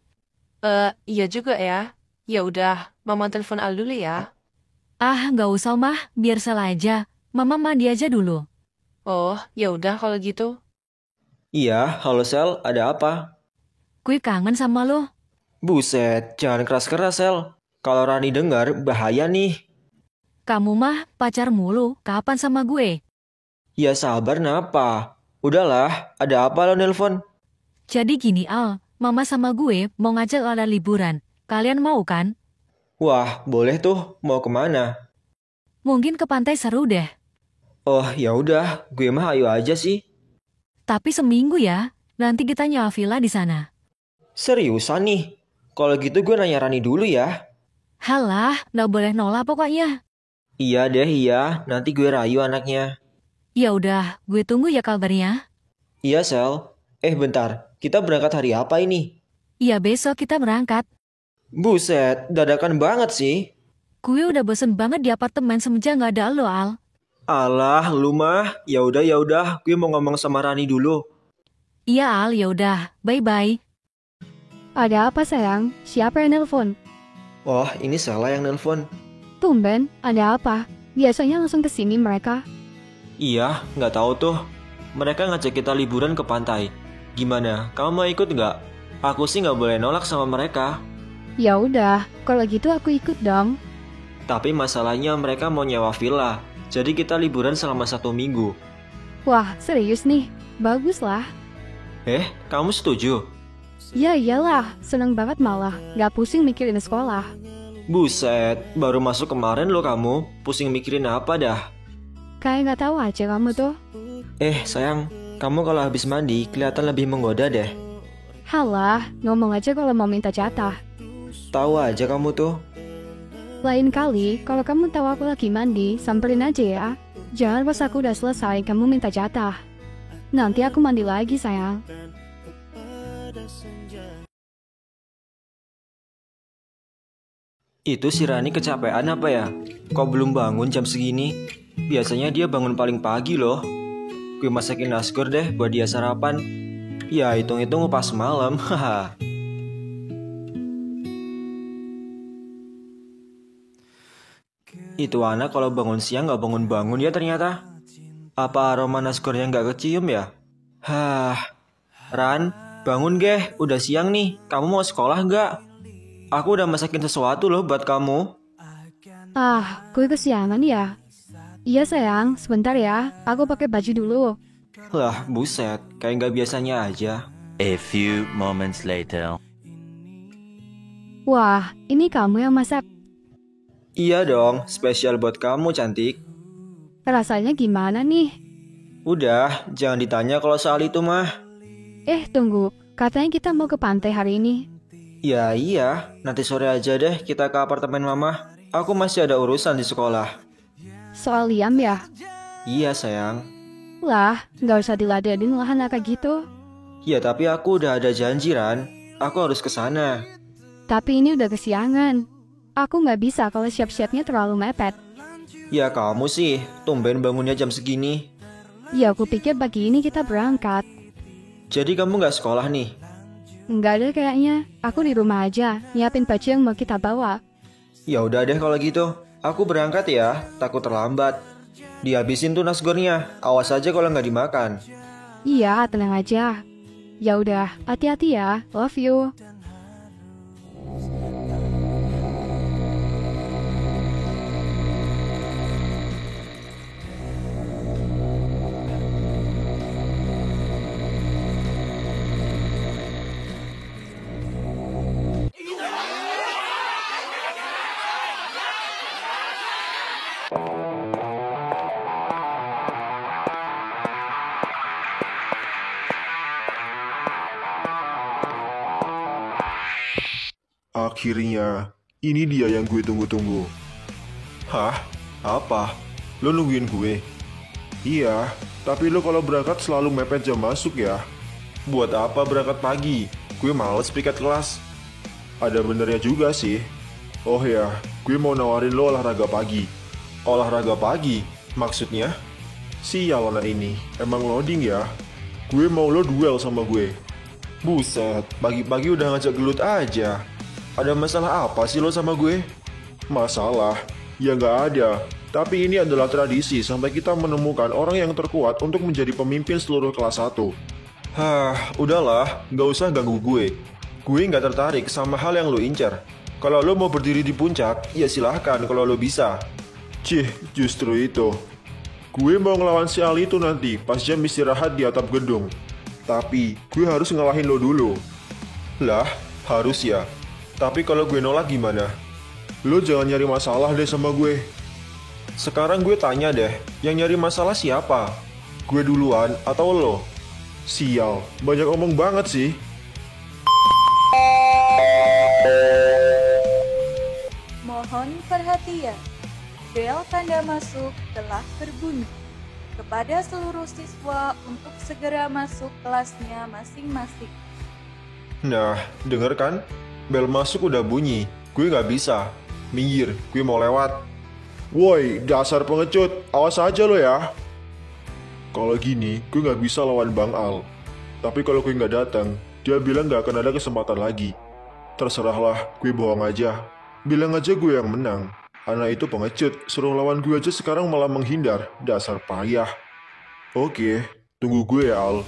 Iya juga ya. Ya udah, mama telepon Al dulu ya. Nggak usah, Mah. Biar Sela aja. Mama mandi aja dulu. Oh, ya udah kalau gitu. Iya, halo Sel, ada apa? Gue kangen sama lo. Buset, jangan keras-keras Sel. Kalau Rani dengar, bahaya nih. Kamu mah pacar mulu, kapan sama gue? Ya sabar napa? Udahlah, ada apa lo nelpon? Jadi gini Al, Mama sama gue mau ngajak Al liburan. Kalian mau kan? Wah, boleh tuh. Mau kemana? Mungkin ke pantai seru deh. Oh, ya udah, gue mah ayo aja sih. Tapi seminggu ya, nanti kita nyewa villa di sana. Seriusan nih? Kalau gitu gue nanya Rani dulu ya. Halah, nggak boleh nolak pokoknya. Iya deh, iya. Nanti gue rayu anaknya. Ya udah, gue tunggu ya kabarnya. Iya, Sel. Bentar. Kita berangkat hari apa ini? Iya, besok kita berangkat. Buset, dadakan banget sih. Gue udah bosen banget di apartemen semenjak nggak ada lo, Al. Alah, lu mah. Ya udah. Gue mau ngomong sama Rani dulu. Iya, Al, ya udah. Bye-bye. Ada apa sayang? Siapa yang nelpon? Oh, ini Sela yang nelpon. Tumben, ada apa? Biasanya langsung ke sini mereka. Iya, nggak tahu tuh. mereka ngajak kita liburan ke pantai. Gimana, kamu mau ikut nggak? Aku sih nggak boleh nolak sama mereka. Ya udah, kalau gitu aku ikut dong. Tapi masalahnya mereka mau nyewa villa, jadi kita liburan selama 1 minggu. Wah, serius nih? Bagus lah. Kamu setuju? Ya iyalah, seneng banget malah. Gak pusing mikirin sekolah. Buset, baru masuk kemarin lo kamu, pusing mikirin apa dah? Kayak gak tahu aja kamu tuh. Sayang, kamu kalau habis mandi kelihatan lebih menggoda deh. Halah, ngomong aja kalau mau minta jatah. Tahu aja kamu tuh. Lain kali, kalau kamu tahu aku lagi mandi, samperin aja ya. Jangan pas aku udah selesai, kamu minta jatah. Nanti aku mandi lagi, sayang. Itu si Rani kecapean apa ya? Kok belum bangun jam segini? Biasanya dia bangun paling pagi loh. Gue masakin nasgor deh buat dia sarapan. Ya hitung-hitung pas malam. Haha. Itu anak kalau bangun siang gak bangun-bangun ya ternyata. Apa aroma nasgornya gak kecium ya? Ran, bangun geh, udah siang nih. Kamu mau sekolah gak? Aku udah masakin sesuatu loh buat kamu. Gue kesiangan ya. Iya sayang, sebentar ya. Aku pakai baju dulu. Lah, buset, kayak gak biasanya aja. A few moments later. Wah, ini kamu yang masak. Iya dong, spesial buat kamu cantik. Rasanya gimana nih? Udah, jangan ditanya kalau soal itu mah. Tunggu. Katanya kita mau ke pantai hari ini. Ya iya, nanti sore aja deh kita ke apartemen mama. Aku masih ada urusan di sekolah. Soal Liam ya? Iya sayang. Lah, gak usah diladenin lah anak kayak gitu. Ya tapi aku udah ada janji Ran. Aku harus ke sana. Tapi ini udah kesiangan. Aku gak bisa kalau siap-siapnya terlalu mepet. Ya kamu sih, tumben bangunnya jam segini. Ya aku pikir pagi ini kita berangkat. Jadi kamu gak sekolah nih? Enggak ada kayaknya. Aku di rumah aja, nyiapin baju yang mau kita bawa. Ya udah deh kalau gitu. Aku berangkat ya, takut terlambat. Dihabisin tuh nasgornya, awas aja kalau nggak dimakan. Iya, tenang aja. Ya udah, hati-hati ya. Love you. Akhirnya, ini dia yang gue tunggu-tunggu. Hah? Apa? Lo nungguin gue? Iya, tapi lo kalau berangkat selalu mepet jam masuk ya. Buat apa berangkat pagi? Gue males piket kelas. Ada benernya juga sih. Oh ya, gue mau nawarin lo olahraga pagi. Olahraga pagi? Maksudnya? Sial anak ini, emang loading ya. Gue mau lo duel sama gue. Buset, pagi-pagi udah ngajak gelut aja. Ada masalah apa sih lo sama gue? Masalah? Ya nggak ada. Tapi ini adalah tradisi sampai kita menemukan orang yang terkuat untuk menjadi pemimpin seluruh kelas 1. Udahlah, nggak usah ganggu gue. Gue nggak tertarik sama hal yang lo incar. Kalau lo mau berdiri di puncak, ya silahkan kalau lo bisa. Cih, justru itu. Gue mau ngelawan si Ali itu nanti pas jam istirahat di atap gedung. Tapi gue harus ngalahin lo dulu. Lah, harus ya. Tapi kalau gue nolak gimana? Lo jangan nyari masalah deh sama gue. Sekarang gue tanya deh, yang nyari masalah siapa? Gue duluan atau lo? Sial, banyak omong banget sih. Mohon perhatian. Bel tanda masuk telah berbunyi. Kepada seluruh siswa untuk segera masuk kelasnya masing-masing. Nah, denger kan? Bel masuk udah bunyi. Gue gak bisa. Minggir, gue mau lewat. Woi, dasar pengecut. Awas aja lo ya. Kalau gini, gue gak bisa lawan Bang Al. Tapi kalau gue gak datang, dia bilang gak akan ada kesempatan lagi. Terserahlah, gue bohong aja. Bilang aja gue yang menang. Anak itu pengecut, suruh lawan gue aja sekarang malah menghindar. Dasar payah. Oke, Tunggu gue ya, Al.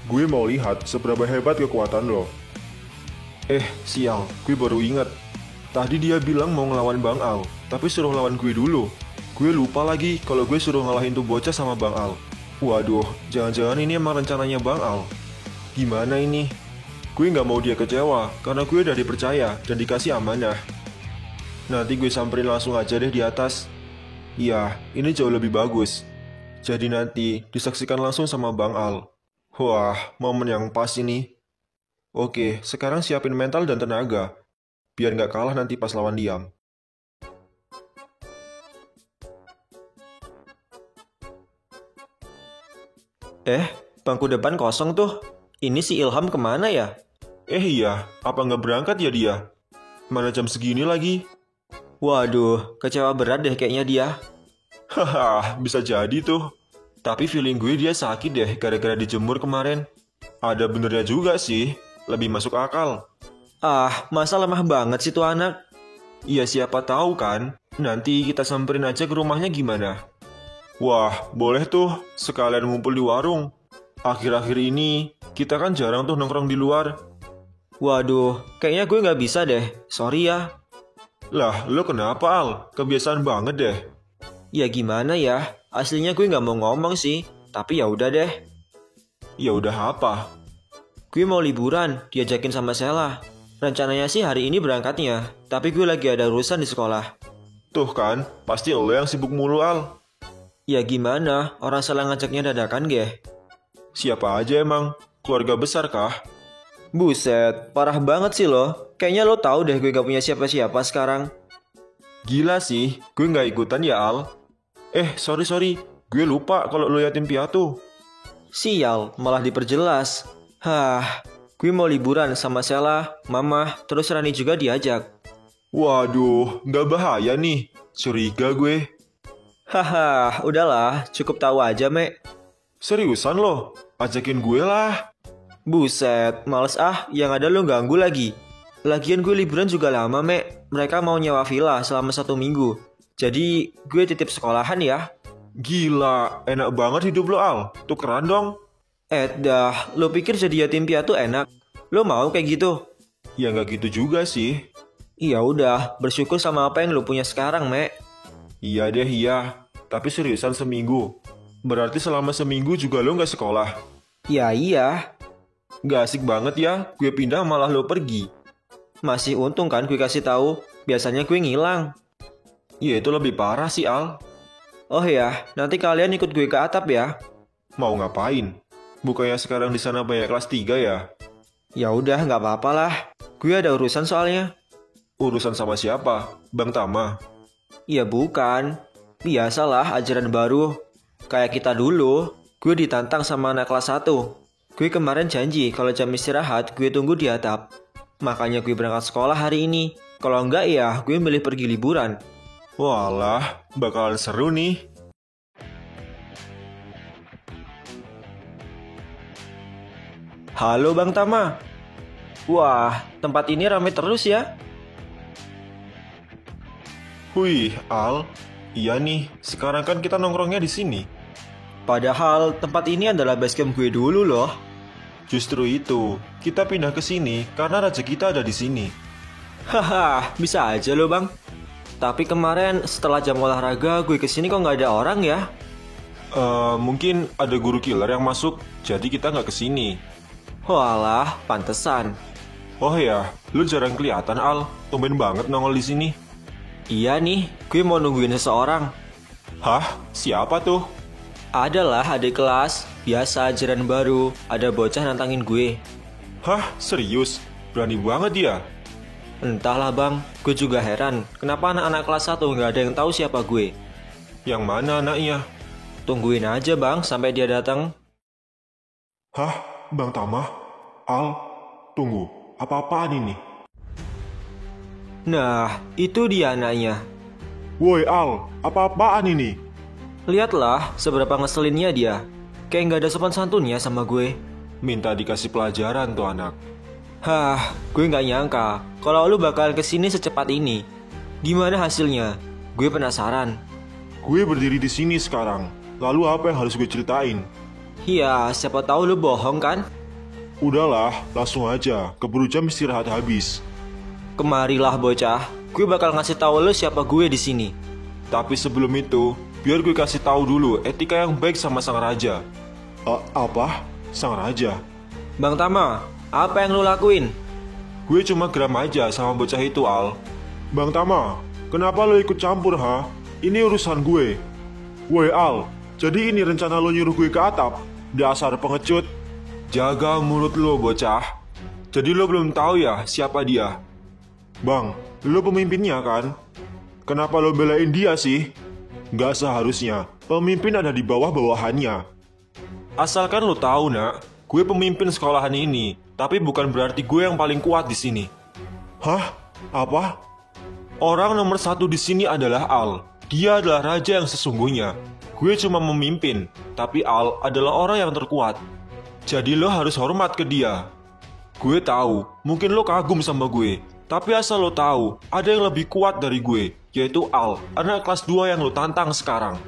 Gue mau lihat seberapa hebat kekuatan lo. Sial, gue baru ingat. Tadi dia bilang mau ngelawan Bang Al, tapi suruh lawan gue dulu. Gue lupa lagi kalau gue suruh ngalahin tuh bocah sama Bang Al. Waduh, jangan-jangan ini emang rencananya Bang Al. Gimana ini? Gue nggak mau dia kecewa, karena gue udah dipercaya dan dikasih amanah. Nanti gue samperin langsung aja deh di atas. Iya, ini jauh lebih bagus. Jadi nanti disaksikan langsung sama Bang Al. Wah, momen yang pas ini. Oke, sekarang siapin mental dan tenaga. Biar nggak kalah nanti pas lawan Diam. Bangku depan kosong tuh. Ini si Ilham kemana ya? Iya, apa nggak berangkat ya dia? Mana jam segini lagi? Waduh, kecewa berat deh kayaknya dia. Haha, bisa jadi tuh. Tapi feeling gue dia sakit deh gara-gara dijemur kemarin. Ada benernya juga sih, lebih masuk akal. Masa lemah banget sih tuh anak? Iya siapa tahu kan, nanti kita samperin aja ke rumahnya gimana? Wah, boleh tuh, sekalian ngumpul di warung. Akhir-akhir ini, kita kan jarang tuh nongkrong di luar. Waduh, kayaknya gue nggak bisa deh, sorry ya. Lah, lo kenapa Al? Kebiasaan banget deh. Ya gimana ya, aslinya gue nggak mau ngomong sih, tapi ya udah deh. Ya udah apa? Gue mau liburan, diajakin sama Sela. Rencananya sih hari ini berangkatnya, tapi gue lagi ada urusan di sekolah. Tuh kan, pasti lo yang sibuk mulu Al. Ya gimana, orang Sela ngajaknya dadakan geh. Siapa aja emang? Keluarga besar kah? Buset, parah banget sih lo. Kayaknya lo tahu deh gue gak punya siapa-siapa sekarang. Gila sih, gue gak ikutan ya Al. Sorry. Gue lupa kalau lo yatim piatu. Sial, malah diperjelas. Gue mau liburan sama Sela, Mama, terus Rani juga diajak. Waduh, gak bahaya nih. Curiga gue. Udahlah, cukup tahu aja, Mek. Seriusan lo? Ajakin gue lah. Buset, males yang ada lo ganggu lagi. Lagian gue liburan juga lama, Mek. Mereka mau nyewa villa selama 1 minggu. Jadi, gue titip sekolahan ya. Gila, enak banget hidup lo, Al. Tukeran dong. Lo pikir jadi yatim piatu enak? Lo mau kayak gitu? Ya nggak gitu juga sih. Iya udah, bersyukur sama apa yang lo punya sekarang, Mek. Iya deh, iya. Tapi seriusan seminggu. Berarti selama seminggu juga lo nggak sekolah? Iya. Nggak asik banget ya, gue pindah malah lo pergi. Masih untung kan gue kasih tahu. Biasanya gue ngilang. Ya itu lebih parah sih, Al. Oh ya, nanti kalian ikut gue ke atap ya. Mau ngapain? Bukannya sekarang di sana banyak kelas 3 ya? Ya udah, nggak apa-apa lah. Gue ada urusan soalnya. Urusan sama siapa? Bang Tama? Ya bukan. Biasalah ajaran baru. Kayak kita dulu, gue ditantang sama anak kelas 1. Gue kemarin janji kalau jam istirahat gue tunggu di atap. Makanya gue berangkat sekolah hari ini. Kalau enggak ya gue milih pergi liburan. Walah, bakalan seru nih. Halo Bang Tama. Wah, tempat ini ramai terus ya. Wih, Al. Iya nih, sekarang kan kita nongkrongnya di sini. Padahal tempat ini adalah basecamp gue dulu loh. Justru itu, kita pindah ke sini karena raja kita ada di sini. Bisa aja loh Bang. Tapi kemarin setelah jam olahraga gue kesini kok nggak ada orang ya? Mungkin ada guru killer yang masuk, jadi kita nggak kesini. Walah, pantesan. Oh ya, lu jarang kelihatan Al, tumben banget nongol di sini. Iya nih, gue mau nungguin seseorang. Hah? Siapa tuh? Adalah adik kelas, biasa ajaran baru, ada bocah nantangin gue. Hah? Serius? Berani banget dia? Entahlah bang, gue juga heran, kenapa anak-anak kelas 1 nggak ada yang tahu siapa gue. Yang mana anaknya? Tungguin aja bang, sampai dia datang. Hah? Bang Tama? Al? Tunggu, apa-apaan ini? Nah, itu dia anaknya. Woi Al, apa-apaan ini? Lihatlah seberapa ngeselinnya dia. Kayak nggak ada sopan santunnya sama gue. Minta dikasih pelajaran tuh anak. Gue nggak nyangka kalau lu bakal kesini secepat ini. Gimana hasilnya? Gue penasaran. Gue berdiri di sini sekarang. Lalu apa yang harus gue ceritain? Iya, siapa tahu lu bohong kan? Udahlah, langsung aja. Keburu jam istirahat habis. Kemarilah bocah, gue bakal ngasih tahu lu siapa gue di sini. Tapi sebelum itu, biar gue kasih tahu dulu etika yang baik sama sang raja. Apa? Sang raja? Bang Tama, apa yang lu lakuin? Gue cuma geram aja sama bocah itu, Al. Bang Tama, kenapa lo ikut campur, ha? Ini urusan gue. Woi Al, jadi ini rencana lo nyuruh gue ke atap? Dasar pengecut. Jaga mulut lo, bocah. Jadi lo belum tahu ya siapa dia? Bang, lo pemimpinnya kan? Kenapa lo belain dia sih? Gak seharusnya, pemimpin ada di bawah bawahannya. Asalkan lo tahu, nak, gue pemimpin sekolahan ini, tapi bukan berarti gue yang paling kuat di sini. Hah? Apa? Orang nomor 1 di sini adalah Al. Dia adalah raja yang sesungguhnya. Gue cuma memimpin, tapi Al adalah orang yang terkuat. Jadi lo harus hormat ke dia. Gue tahu, mungkin lo kagum sama gue, tapi asal lo tahu, ada yang lebih kuat dari gue, yaitu Al, anak kelas 2 yang lo tantang sekarang.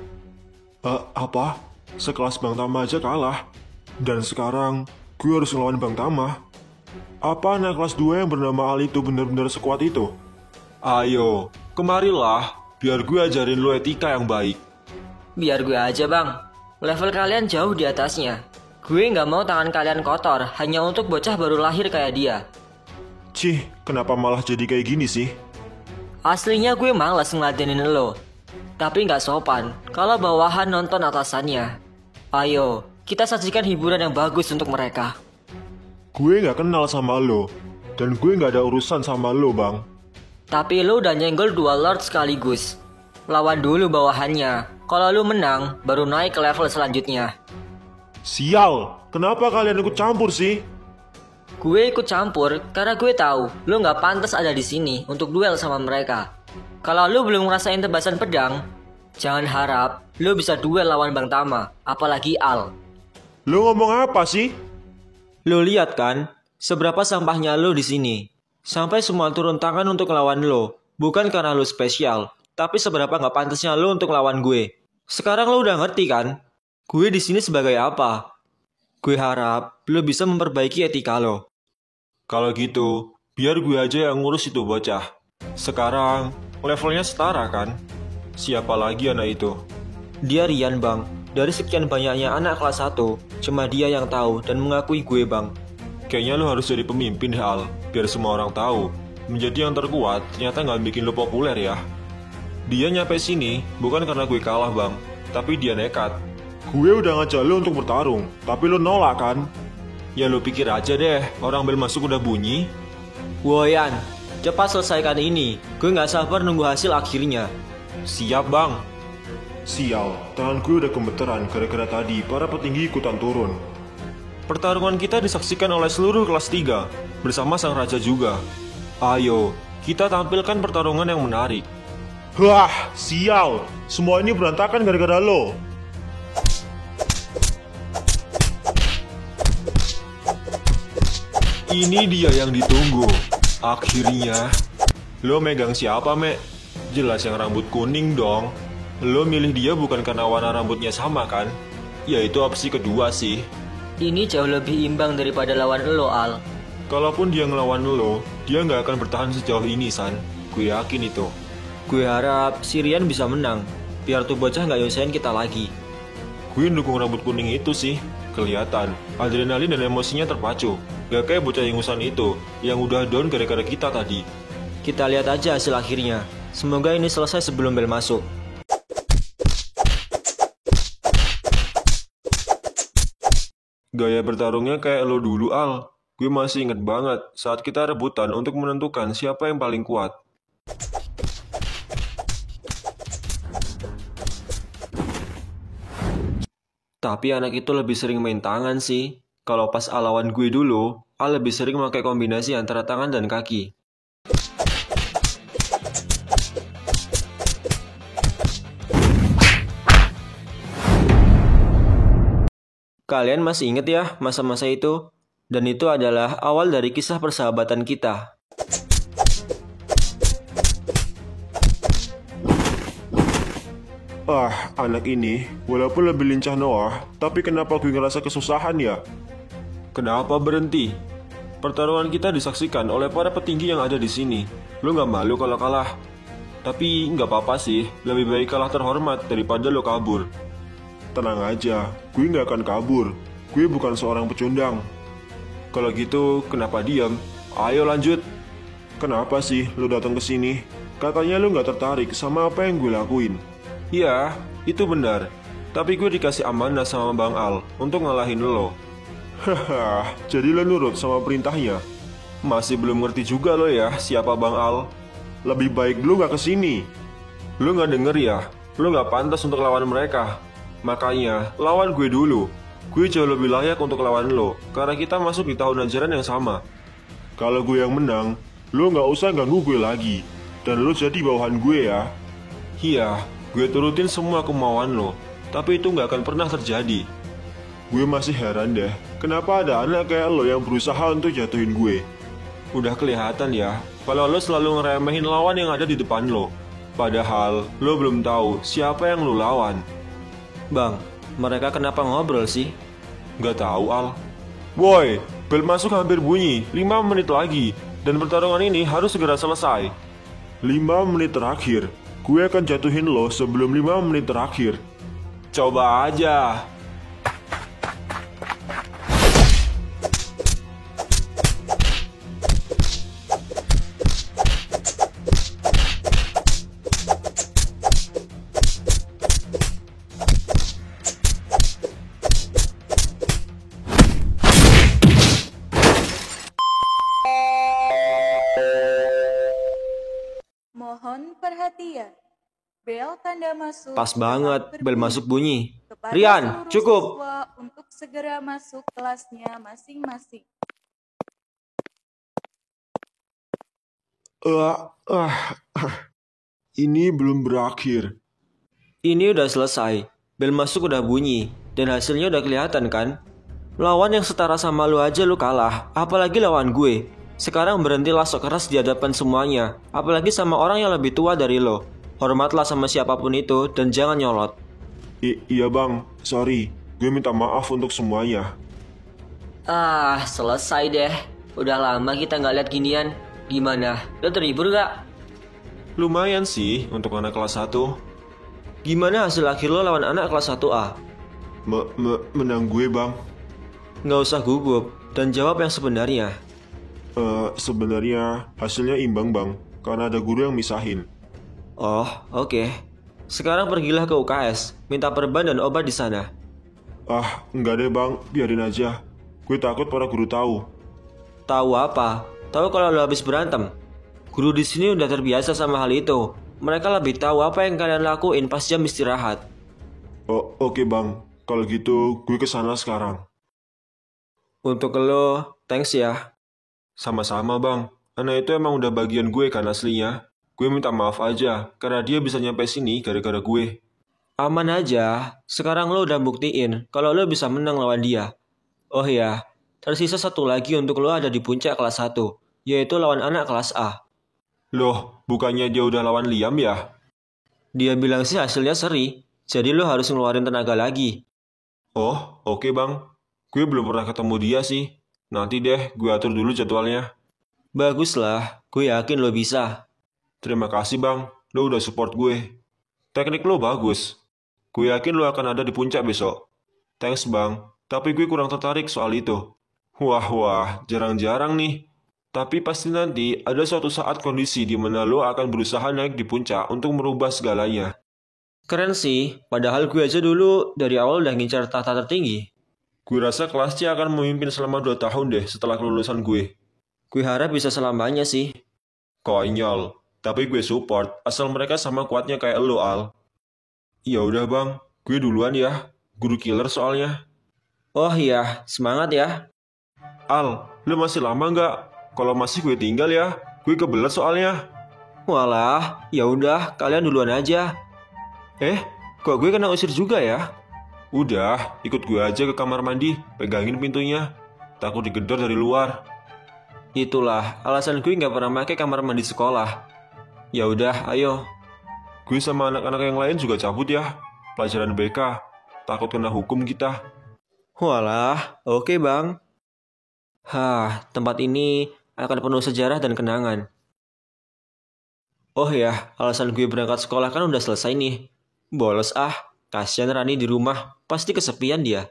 Apa? Sekelas Bang Tama aja kalah. Dan sekarang, gue harus ngelawan Bang Tama. Apa anak kelas 2 yang bernama Al itu benar-benar sekuat itu? Ayo, kemarilah, biar gue ajarin lo etika yang baik. Biar gue aja bang, level kalian jauh di atasnya. Gue nggak mau tangan kalian kotor hanya untuk bocah baru lahir kayak dia. Cih, kenapa malah jadi kayak gini sih? Aslinya gue malas ngeladenin lo. Tapi nggak sopan kalau bawahan nonton atasannya. Ayo, kita sajikan hiburan yang bagus untuk mereka. Gue nggak kenal sama lo, dan gue nggak ada urusan sama lo, bang. Tapi lo udah nyenggol 2 lord sekaligus. Lawan dulu bawahannya. Kalau lo menang, baru naik ke level selanjutnya. Sial, kenapa kalian ikut campur sih? Gue ikut campur karena gue tahu lo nggak pantas ada di sini untuk duel sama mereka. Kalau lo belum ngerasain tebasan pedang, jangan harap lo bisa duel lawan Bang Tama, apalagi Al. Lo ngomong apa sih? Lo lihat kan, seberapa sampahnya lo di sini. Sampai semua turun tangan untuk lawan lo, bukan karena lo spesial, tapi seberapa nggak pantasnya lo untuk lawan gue. Sekarang lo udah ngerti kan? Gue di sini sebagai apa? Gue harap lo bisa memperbaiki etika lo. Kalau gitu, biar gue aja yang ngurus itu bocah. Sekarang, levelnya setara kan? Siapa lagi anak itu? Dia Rian bang. Dari sekian banyaknya anak kelas 1, cuma dia yang tahu dan mengakui gue bang. Kayaknya lo harus jadi pemimpin Hal, biar semua orang tahu. Menjadi yang terkuat ternyata nggak bikin lo populer ya. Dia nyampe sini bukan karena gue kalah bang, tapi dia nekat. Gue udah ngajak lo untuk bertarung, tapi lo nolak kan? Ya lo pikir aja deh, orang bel masuk udah bunyi. Woyan, cepat selesaikan ini. Gue nggak sabar nunggu hasil akhirnya. Siap bang. Sial, tangan gue udah gemeteran gara-gara tadi para petinggi ikutan turun. Pertarungan kita disaksikan oleh seluruh kelas 3, bersama sang raja juga. Ayo, kita tampilkan pertarungan yang menarik. Wah, sial. Semua ini berantakan gara-gara lo. Ini dia yang ditunggu. Akhirnya. Lo megang siapa, Mek? Jelas yang rambut kuning dong. Lo milih dia bukan karena warna rambutnya sama kan? Ya itu opsi kedua sih. Ini jauh lebih imbang daripada lawan lo, Al. Kalaupun dia ngelawan lo, dia nggak akan bertahan sejauh ini, San. Gue yakin itu. Gue harap si Rian bisa menang, biar tuh bocah nggak nyusahin kita lagi. Gue dukung rambut kuning itu sih. Kelihatan, adrenalin dan emosinya terpacu. Gak kayak bocah ingusan itu, yang udah down gara-gara kita tadi. Kita lihat aja hasil akhirnya. Semoga ini selesai sebelum bel masuk. Gaya bertarungnya kayak lo dulu, Al. Gue masih inget banget saat kita rebutan untuk menentukan siapa yang paling kuat. Tapi anak itu lebih sering main tangan sih. Kalau pas lawan gue dulu, Al lebih sering pakai kombinasi antara tangan dan kaki. Kalian masih inget ya masa-masa itu? Dan itu adalah awal dari kisah persahabatan kita. Anak ini, walaupun lebih lincah Noah, tapi kenapa gue ngerasa kesusahan ya? Kenapa berhenti? Pertarungan kita disaksikan oleh para petinggi yang ada di sini. Lo nggak malu kalau kalah? Tapi nggak apa-apa sih, lebih baik kalah terhormat daripada lo kabur. Tenang aja, gue nggak akan kabur. Gue bukan seorang pecundang. Kalau gitu, kenapa diam? Ayo lanjut. Kenapa sih lo datang ke sini? Katanya lo nggak tertarik sama apa yang gue lakuin. Iya, itu benar. Tapi gue dikasih amanah sama Bang Al untuk ngalahin lo. Haha, jadi lo nurut sama perintahnya? Masih belum ngerti juga lo ya siapa Bang Al. Lebih baik lo nggak kesini. Lo nggak denger ya? Lo nggak pantas untuk lawan mereka. Makanya, lawan gue dulu. Gue jauh lebih layak untuk lawan lo, karena kita masuk di tahun ajaran yang sama. Kalau gue yang menang, lo nggak usah ganggu gue lagi. Dan lo jadi bawahan gue ya. Iya, gue turutin semua kemauan lo, tapi itu nggak akan pernah terjadi. Gue masih heran deh, kenapa ada anak kayak lo yang berusaha untuk jatuhin gue. Udah kelihatan ya, kalau lo selalu ngeremehin lawan yang ada di depan lo. Padahal, lo belum tahu siapa yang lo lawan. Bang, mereka kenapa ngobrol sih? Gak tahu, Al. Woi, bel masuk hampir bunyi, 5 menit lagi. Dan pertarungan ini harus segera selesai. 5 menit terakhir. Gue akan jatuhin lo sebelum 5 menit terakhir. Coba aja. Mohon perhatian. Bel tanda masuk. Pas banget, bel masuk bunyi. Kepada Rian, seluruh cukup. siswa untuk segera masuk kelasnya masing-masing. Ini belum berakhir. Ini udah selesai. Bel masuk udah bunyi. Dan hasilnya udah kelihatan kan? Lawan yang setara sama lu aja lu kalah. Apalagi lawan gue. Sekarang berhentilah sok keras di hadapan semuanya. Apalagi sama orang yang lebih tua dari lo. Hormatlah sama siapapun itu dan jangan nyolot. Iya bang, sorry. Gue minta maaf untuk semuanya. Selesai deh. Udah lama kita nggak lihat ginian. Gimana? Lo terhibur gak? Lumayan sih untuk anak kelas 1. Gimana hasil akhir lo lawan anak kelas 1A? Menang gue bang. Nggak usah gugup dan jawab yang sebenarnya. Sebenarnya hasilnya imbang bang, karena ada guru yang misahin. Oh, oke. Sekarang pergilah ke UKS, minta perban dan obat di sana. Enggak deh bang, biarin aja. Gue takut para guru tahu. Tahu apa? Tahu kalau lo habis berantem. Guru di sini udah terbiasa sama hal itu. Mereka lebih tahu apa yang kalian lakuin pas jam istirahat. Oh, oke bang. Kalau gitu, gue kesana sekarang. Untuk lo, thanks ya. Sama-sama bang, anak itu emang udah bagian gue kan aslinya. Gue minta maaf aja, karena dia bisa nyampe sini gara-gara gue. Aman aja, sekarang lo udah buktiin kalau lo bisa menang lawan dia. Oh ya, tersisa satu lagi untuk lo ada di puncak kelas 1, yaitu lawan anak kelas A. Loh, bukannya dia udah lawan Liam ya? Dia bilang sih hasilnya seri, jadi lo harus ngeluarin tenaga lagi. Oh, oke bang. Gue belum pernah ketemu dia sih. Nanti deh, gue atur dulu jadwalnya. Baguslah, gue yakin lo bisa. Terima kasih bang, lo udah support gue. Teknik lo bagus. Gue yakin lo akan ada di puncak besok. Thanks bang, tapi gue kurang tertarik soal itu. Wah, jarang-jarang nih. Tapi pasti nanti ada suatu saat kondisi di mana lo akan berusaha naik di puncak untuk merubah segalanya. Keren sih, padahal gue aja dulu dari awal udah ngincar tahta tertinggi. Gue rasa kelas C akan memimpin selama 2 tahun deh setelah kelulusan gue. Gue harap bisa selamanya sih. Konyol, tapi gue support asal mereka sama kuatnya kayak lo, Al. Ya udah bang, gue duluan ya. Guru killer soalnya. Oh iya, semangat ya. Al, lo masih lama nggak? Kalau masih gue tinggal ya. Gue kebelet soalnya. Walah, ya udah, kalian duluan aja. Kok gue kena usir juga ya? Udah, ikut gue aja ke kamar mandi, pegangin pintunya. Takut digedor dari luar. Itulah alasan gue nggak pernah pakai kamar mandi sekolah. Ya udah, ayo. Gue sama anak-anak yang lain juga cabut ya. Pelajaran BK. Takut kena hukum kita. Walah, oke bang. Tempat ini akan penuh sejarah dan kenangan. Oh ya, alasan gue berangkat sekolah kan udah selesai nih. Bolos kasihan Rani di rumah, pasti kesepian dia.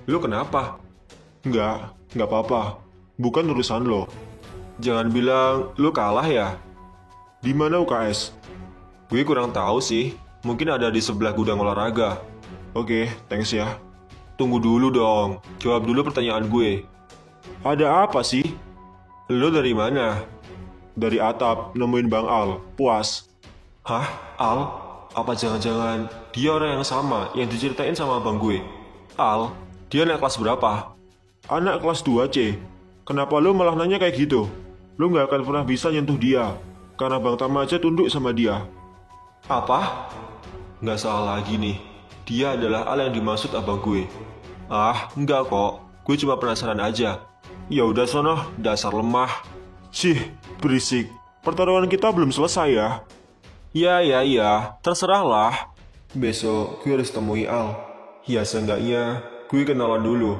Lo kenapa? Enggak apa-apa. Bukan urusan lo. Jangan bilang lo kalah ya. Di mana UKS? Gue kurang tahu sih. Mungkin ada di sebelah gudang olahraga. Oke, thanks ya. Tunggu dulu dong. Jawab dulu pertanyaan gue. Ada apa sih? Lo dari mana? Dari atap, nemuin Bang Al. Puas. Hah? Al? Apa jangan-jangan dia orang yang sama yang diceritain sama abang gue? Al? Dia anak kelas berapa? Anak kelas 2C. Kenapa lo malah nanya kayak gitu? Lo gak akan pernah bisa nyentuh dia. Karena Bang Tama aja tunduk sama dia. Apa? Gak salah lagi nih. Dia adalah Al yang dimaksud abang gue. Enggak kok. Gue cuma penasaran aja. Ya udah sono, dasar lemah. Sih, berisik. Pertarungan kita belum selesai ya. Ya. Terserahlah. Besok gue harus temui Al. Ya seenggaknya gue kenalan dulu.